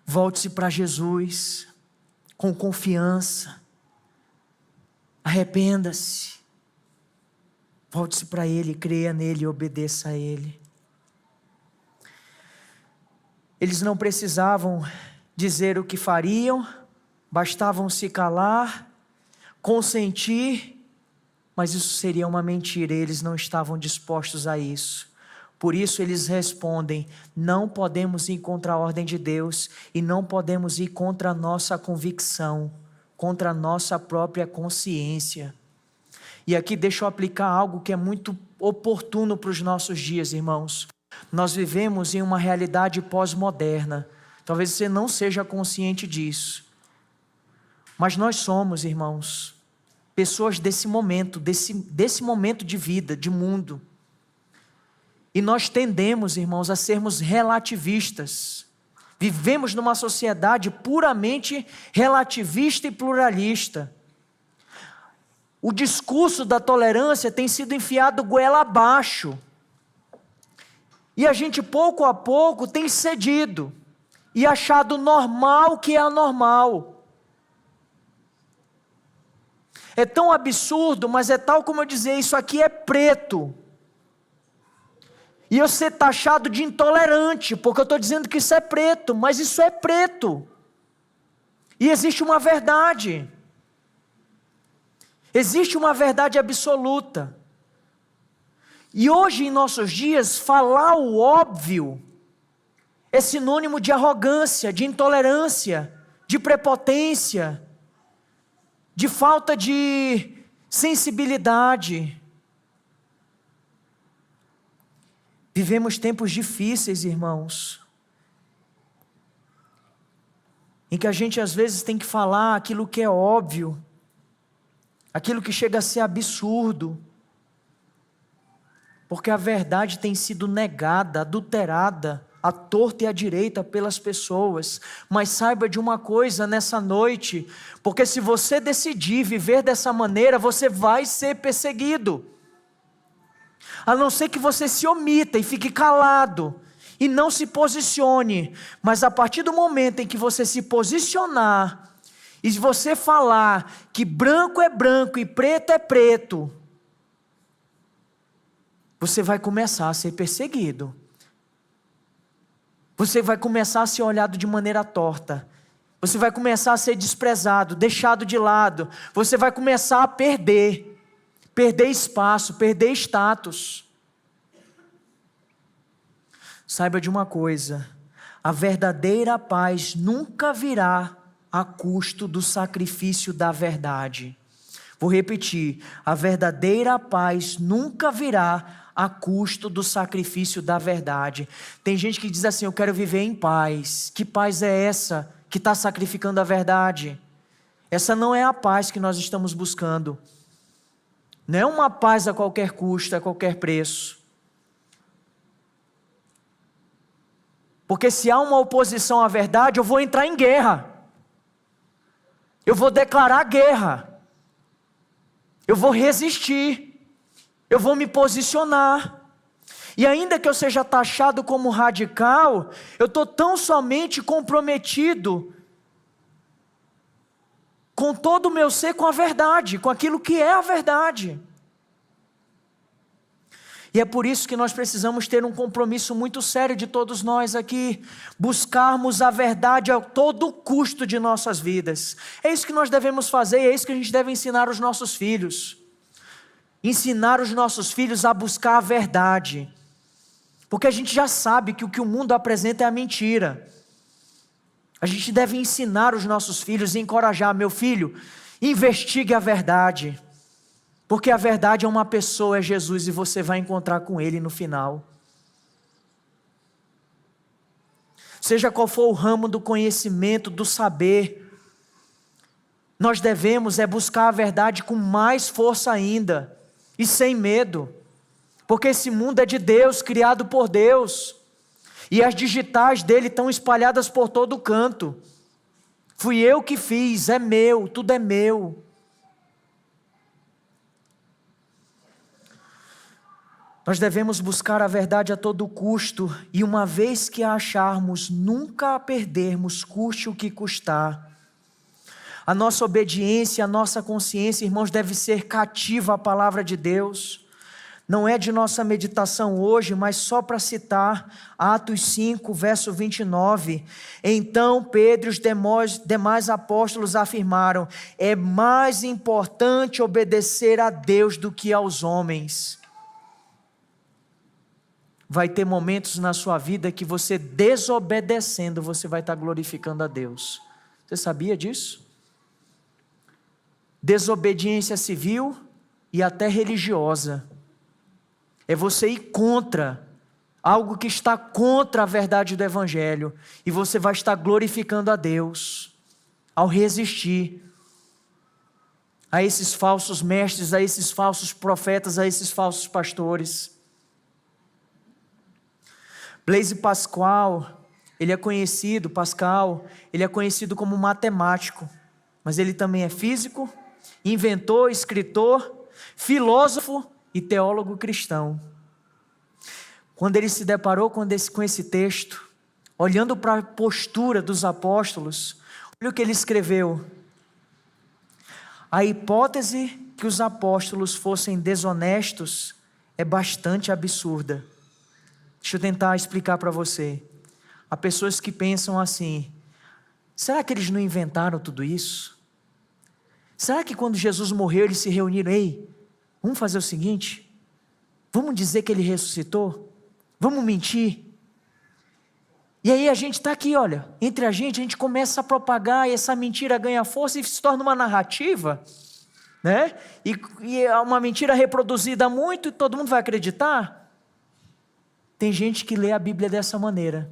Speaker 1: Volte-se para Jesus com confiança. Arrependa-se. Volte-se para Ele, creia nele e obedeça a Ele. Eles não precisavam dizer o que fariam, bastavam se calar, consentir, mas isso seria uma mentira, eles não estavam dispostos a isso. Por isso eles respondem: não podemos ir contra a ordem de Deus e não podemos ir contra a nossa convicção, contra a nossa própria consciência. E aqui deixa eu aplicar algo que é muito oportuno para os nossos dias, irmãos. Nós vivemos em uma realidade pós-moderna. Talvez você não seja consciente disso. Mas nós somos, irmãos, pessoas desse momento, desse momento de vida, de mundo. E nós tendemos, irmãos, a sermos relativistas. Vivemos numa sociedade puramente relativista e pluralista. O discurso da tolerância tem sido enfiado goela abaixo. E a gente, pouco a pouco, tem cedido e achado normal o que é anormal. É tão absurdo, mas é tal como eu dizer: isso aqui é preto. E eu ser taxado de intolerante, porque eu estou dizendo que isso é preto, mas isso é preto. E existe uma verdade. Existe uma verdade absoluta. E hoje, em nossos dias, falar o óbvio é sinônimo de arrogância, de intolerância, de prepotência, de falta de sensibilidade. Vivemos tempos difíceis, irmãos, em que a gente às vezes tem que falar aquilo que é óbvio, aquilo que chega a ser absurdo, porque a verdade tem sido negada, adulterada, à torta e à direita pelas pessoas. Mas saiba de uma coisa nessa noite, porque se você decidir viver dessa maneira, você vai ser perseguido. A não ser que você se omita e fique calado e não se posicione. Mas a partir do momento em que você se posicionar e você falar que branco é branco e preto é preto, você vai começar a ser perseguido. Você vai começar a ser olhado de maneira torta. Você vai começar a ser desprezado, deixado de lado. Você vai começar a perder espaço, perder status. Saiba de uma coisa: a verdadeira paz nunca virá a custo do sacrifício da verdade. Vou repetir: a verdadeira paz nunca virá a custo do sacrifício da verdade. Tem gente que diz assim: eu quero viver em paz. Que paz é essa que está sacrificando a verdade? Essa não é a paz que nós estamos buscando. Não é uma paz a qualquer custo, a qualquer preço. Porque se há uma oposição à verdade, eu vou entrar em guerra. Eu vou declarar guerra. Eu vou resistir. Eu vou me posicionar. E ainda que eu seja taxado como radical, eu estou tão somente comprometido com todo o meu ser com a verdade, com aquilo que é a verdade. E é por isso que nós precisamos ter um compromisso muito sério de todos nós aqui, buscarmos a verdade a todo custo de nossas vidas. É isso que nós devemos fazer, é isso que a gente deve ensinar aos nossos filhos. Ensinar os nossos filhos a buscar a verdade. Porque a gente já sabe que o que o mundo apresenta é a mentira. A gente deve ensinar os nossos filhos e encorajar: meu filho, investigue a verdade. Porque a verdade é uma pessoa, é Jesus, e você vai encontrar com Ele no final. Seja qual for o ramo do conhecimento, do saber, nós devemos buscar a verdade com mais força ainda. E sem medo, porque esse mundo é de Deus, criado por Deus, e as digitais dele estão espalhadas por todo canto. Fui eu que fiz, é meu, tudo é meu. Nós devemos buscar a verdade a todo custo, e uma vez que a acharmos, nunca a perdermos, custe o que custar. A nossa obediência, a nossa consciência, irmãos, deve ser cativa à palavra de Deus. não é de nossa meditação hoje, mas só para citar Atos 5, verso 29. Então Pedro e os demais apóstolos afirmaram: é mais importante obedecer a Deus do que aos homens. Vai ter momentos na sua vida que você desobedecendo, você vai estar glorificando a Deus. Você sabia disso? Desobediência civil e até religiosa. É você ir contra algo que está contra a verdade do Evangelho. E você vai estar glorificando a Deus ao resistir a esses falsos mestres, a esses falsos profetas, a esses falsos pastores. Blaise Pascal, ele é conhecido como matemático, mas ele também é físico, inventor, escritor, filósofo e teólogo cristão. Quando ele se deparou com esse texto, olhando para a postura dos apóstolos, olha o que ele escreveu: a hipótese que os apóstolos fossem desonestos é bastante absurda. Deixa eu tentar explicar para você. Há pessoas que pensam assim: será que eles não inventaram tudo isso? Será que quando Jesus morreu eles se reuniram? Ei, vamos fazer o seguinte, vamos dizer que ele ressuscitou? Vamos mentir? E aí a gente está aqui, olha, entre a gente começa a propagar e essa mentira ganha força e se torna uma narrativa, né? E é uma mentira reproduzida muito e todo mundo vai acreditar. Tem gente que lê a Bíblia dessa maneira,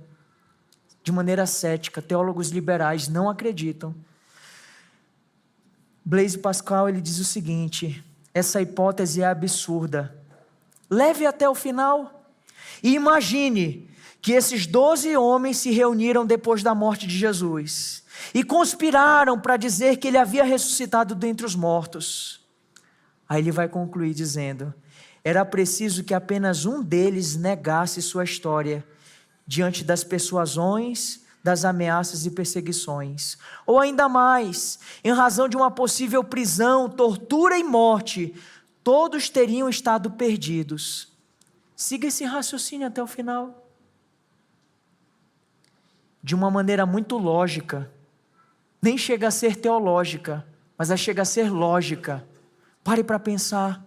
Speaker 1: de maneira cética. Teólogos liberais não acreditam. Blaise Pascal, ele diz o seguinte: essa hipótese é absurda. Leve até o final e imagine que esses 12 homens se reuniram depois da morte de Jesus e conspiraram para dizer que ele havia ressuscitado dentre os mortos. Aí ele vai concluir dizendo: era preciso que apenas um deles negasse sua história diante das persuasões, das ameaças e perseguições. Ou ainda mais, em razão de uma possível prisão, tortura e morte, todos teriam estado perdidos. Siga esse raciocínio até o final. De uma maneira muito lógica, nem chega a ser teológica, mas chega a ser lógica. Pare para pensar.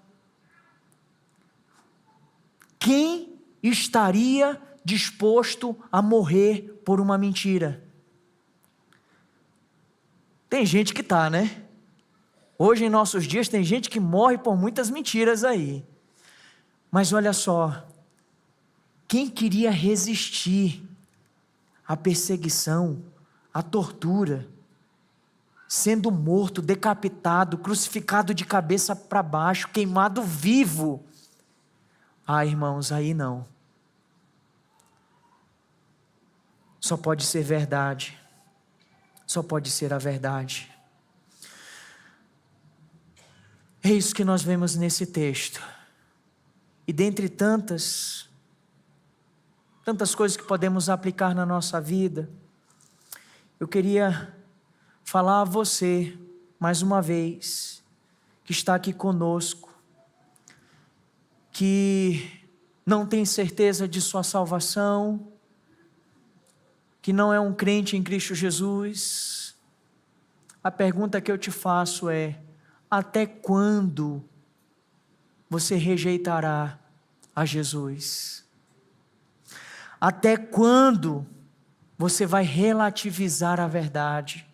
Speaker 1: Quem estaria disposto a morrer por uma mentira? Tem gente que está, né? Hoje em nossos dias tem gente que morre por muitas mentiras aí. Mas olha só, quem queria resistir à perseguição, à tortura, sendo morto, decapitado, crucificado de cabeça para baixo, queimado vivo? Ah, irmãos, aí não. Só pode ser verdade. Só pode ser a verdade. É isso que nós vemos nesse texto. E dentre tantas coisas que podemos aplicar na nossa vida, eu queria falar a você, mais uma vez, que está aqui conosco, que não tem certeza de sua salvação, que não é um crente em Cristo Jesus. A pergunta que eu te faço é: até quando você rejeitará a Jesus? Até quando você vai relativizar a verdade?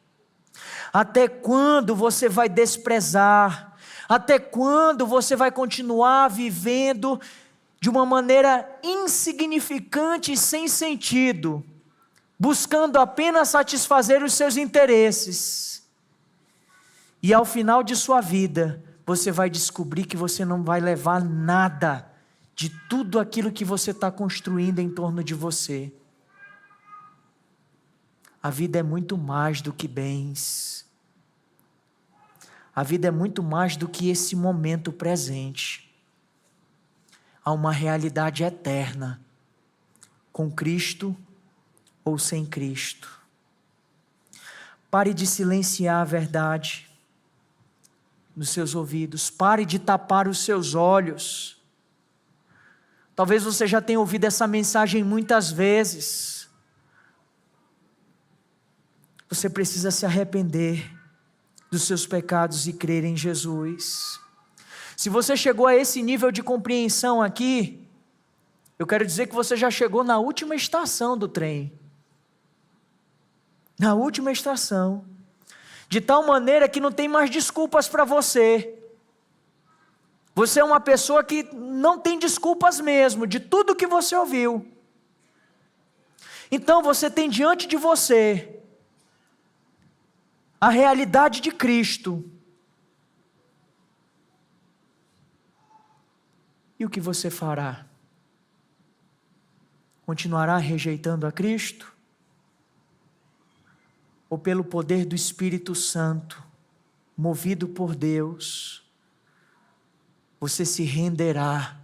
Speaker 1: Até quando você vai desprezar? Até quando você vai continuar vivendo de uma maneira insignificante e sem sentido, buscando apenas satisfazer os seus interesses? E ao final de sua vida, você vai descobrir que você não vai levar nada de tudo aquilo que você está construindo em torno de você. A vida é muito mais do que bens. A vida é muito mais do que esse momento presente. Há uma realidade eterna, com Cristo ou sem Cristo. Pare de silenciar a verdade nos seus ouvidos. Pare de tapar os seus olhos. Talvez você já tenha ouvido essa mensagem muitas vezes. Você precisa se arrepender dos seus pecados e crer em Jesus. Se você chegou a esse nível de compreensão aqui, eu quero dizer que você já chegou na última estação do trem. Na última estação. De tal maneira que não tem mais desculpas para você. Você é uma pessoa que não tem desculpas mesmo, de tudo que você ouviu. Então você tem diante de você a realidade de Cristo. E o que você fará? Continuará rejeitando a Cristo? Ou pelo poder do Espírito Santo, movido por Deus, você se renderá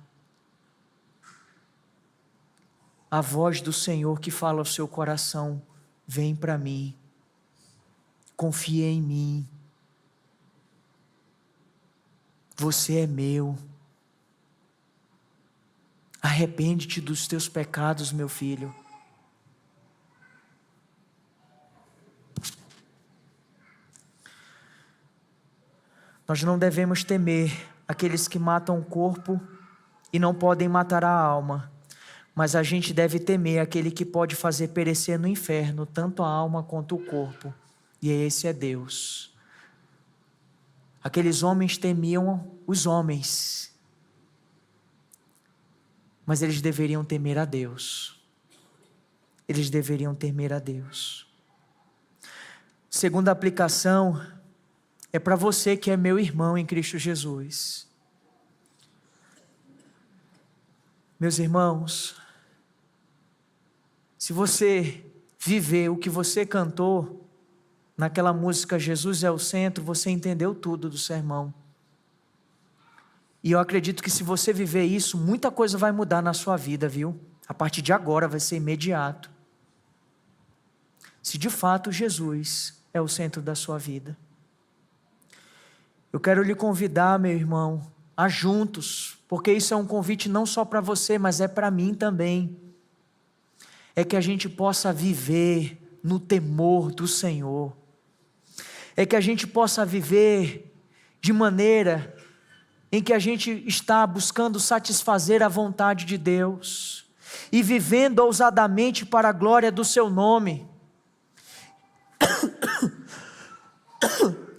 Speaker 1: à voz do Senhor que fala ao seu coração: vem para mim, confia em mim, você é meu, arrepende-te dos teus pecados, meu filho. Nós não devemos temer aqueles que matam o corpo e não podem matar a alma, mas a gente deve temer aquele que pode fazer perecer no inferno tanto a alma quanto o corpo, e esse é Deus. Aqueles homens temiam os homens, mas eles deveriam temer a Deus. Eles deveriam temer a Deus. Segunda aplicação é para você que é meu irmão em Cristo Jesus. Meus irmãos, se você viver o que você cantou naquela música Jesus é o Centro, você entendeu tudo do sermão. E eu acredito que se você viver isso, muita coisa vai mudar na sua vida, viu? A partir de agora vai ser imediato. Se de fato Jesus é o centro da sua vida. Eu quero lhe convidar, meu irmão, a juntos, porque isso é um convite não só para você, mas é para mim também. É que a gente possa viver no temor do Senhor. É que a gente possa viver de maneira em que a gente está buscando satisfazer a vontade de Deus e vivendo ousadamente para a glória do seu nome.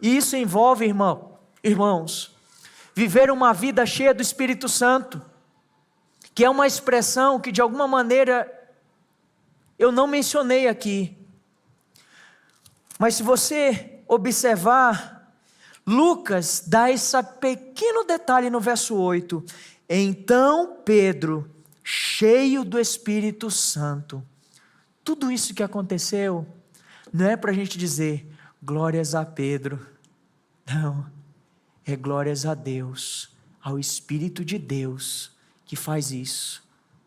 Speaker 1: E isso envolve, irmãos, viver uma vida cheia do Espírito Santo, que é uma expressão que de alguma maneira eu não mencionei aqui. Mas se você observar, Lucas dá esse pequeno detalhe no verso 8. Então Pedro, cheio do Espírito Santo. Tudo isso que aconteceu, não é para a gente dizer, glórias a Pedro. Não, é glórias a Deus, ao Espírito de Deus, que faz isso,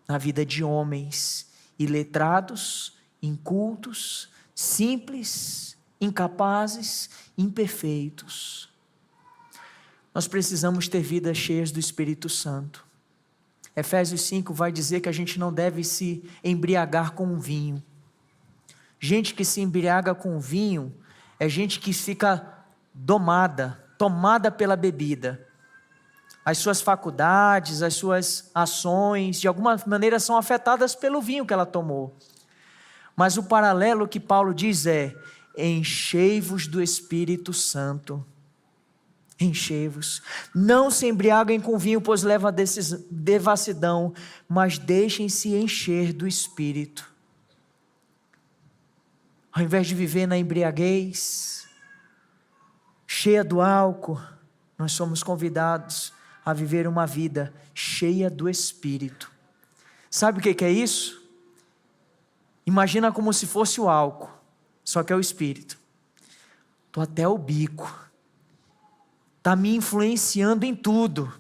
Speaker 1: na vida de homens iletrados, incultos, simples, incapazes, imperfeitos. Nós precisamos ter vidas cheias do Espírito Santo. Efésios 5 vai dizer que a gente não deve se embriagar com vinho. Gente que se embriaga com vinho é gente que fica tomada pela bebida. As suas faculdades, as suas ações, de alguma maneira são afetadas pelo vinho que ela tomou. Mas o paralelo que Paulo diz é, enchei-vos do Espírito Santo. Enchei-vos. Não se embriaguem com vinho, pois leva a devassidão, mas deixem-se encher do Espírito. Ao invés de viver na embriaguez, cheia do álcool, nós somos convidados a viver uma vida cheia do Espírito. Sabe o que é isso? Imagina como se fosse o álcool, só que é o Espírito. Estou até o bico. Está me influenciando em tudo.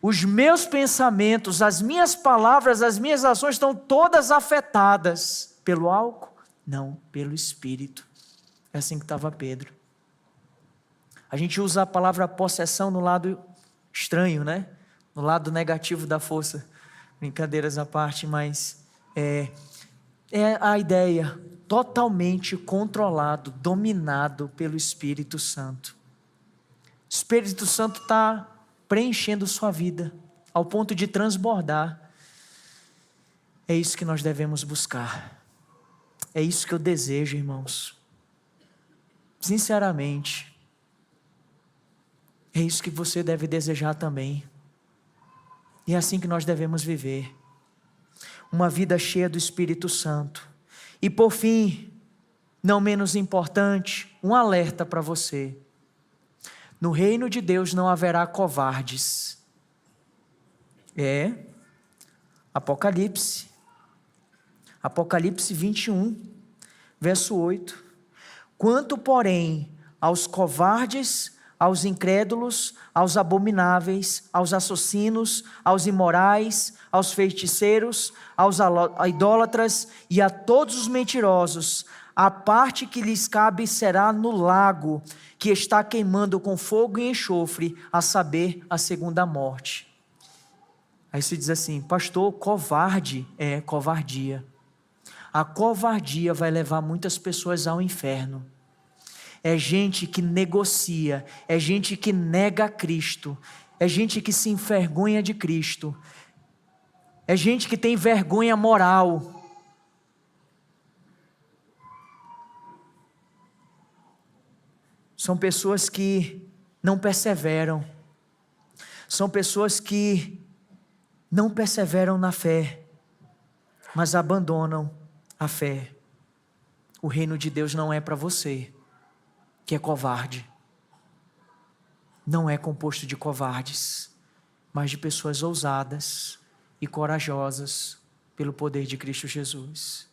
Speaker 1: Os meus pensamentos, as minhas palavras, as minhas ações estão todas afetadas pelo álcool? Não, pelo Espírito. É assim que estava Pedro. A gente usa a palavra possessão no lado estranho, né? No lado negativo da força. Brincadeiras à parte, mas é a ideia totalmente controlado, dominado pelo Espírito Santo. O Espírito Santo está preenchendo sua vida ao ponto de transbordar. É isso que nós devemos buscar. É isso que eu desejo, irmãos. Sinceramente, é isso que você deve desejar também. E é assim que nós devemos viver. Uma vida cheia do Espírito Santo. E por fim, não menos importante, um alerta para você. No reino de Deus não haverá covardes. Apocalipse 21, verso 8. Quanto, porém, aos covardes, aos incrédulos, aos abomináveis, aos assassinos, aos imorais, aos feiticeiros, aos idólatras e a todos os mentirosos, a parte que lhes cabe será no lago, que está queimando com fogo e enxofre, a saber, a segunda morte. Aí se diz assim, pastor, covarde é covardia. A covardia vai levar muitas pessoas ao inferno. É gente que negocia, é gente que nega Cristo, é gente que se envergonha de Cristo, é gente que tem vergonha moral. São pessoas que não perseveram, são pessoas que não perseveram na fé, mas abandonam a fé. O reino de Deus não é para você que é covarde. Não é composto de covardes, mas de pessoas ousadas e corajosas pelo poder de Cristo Jesus.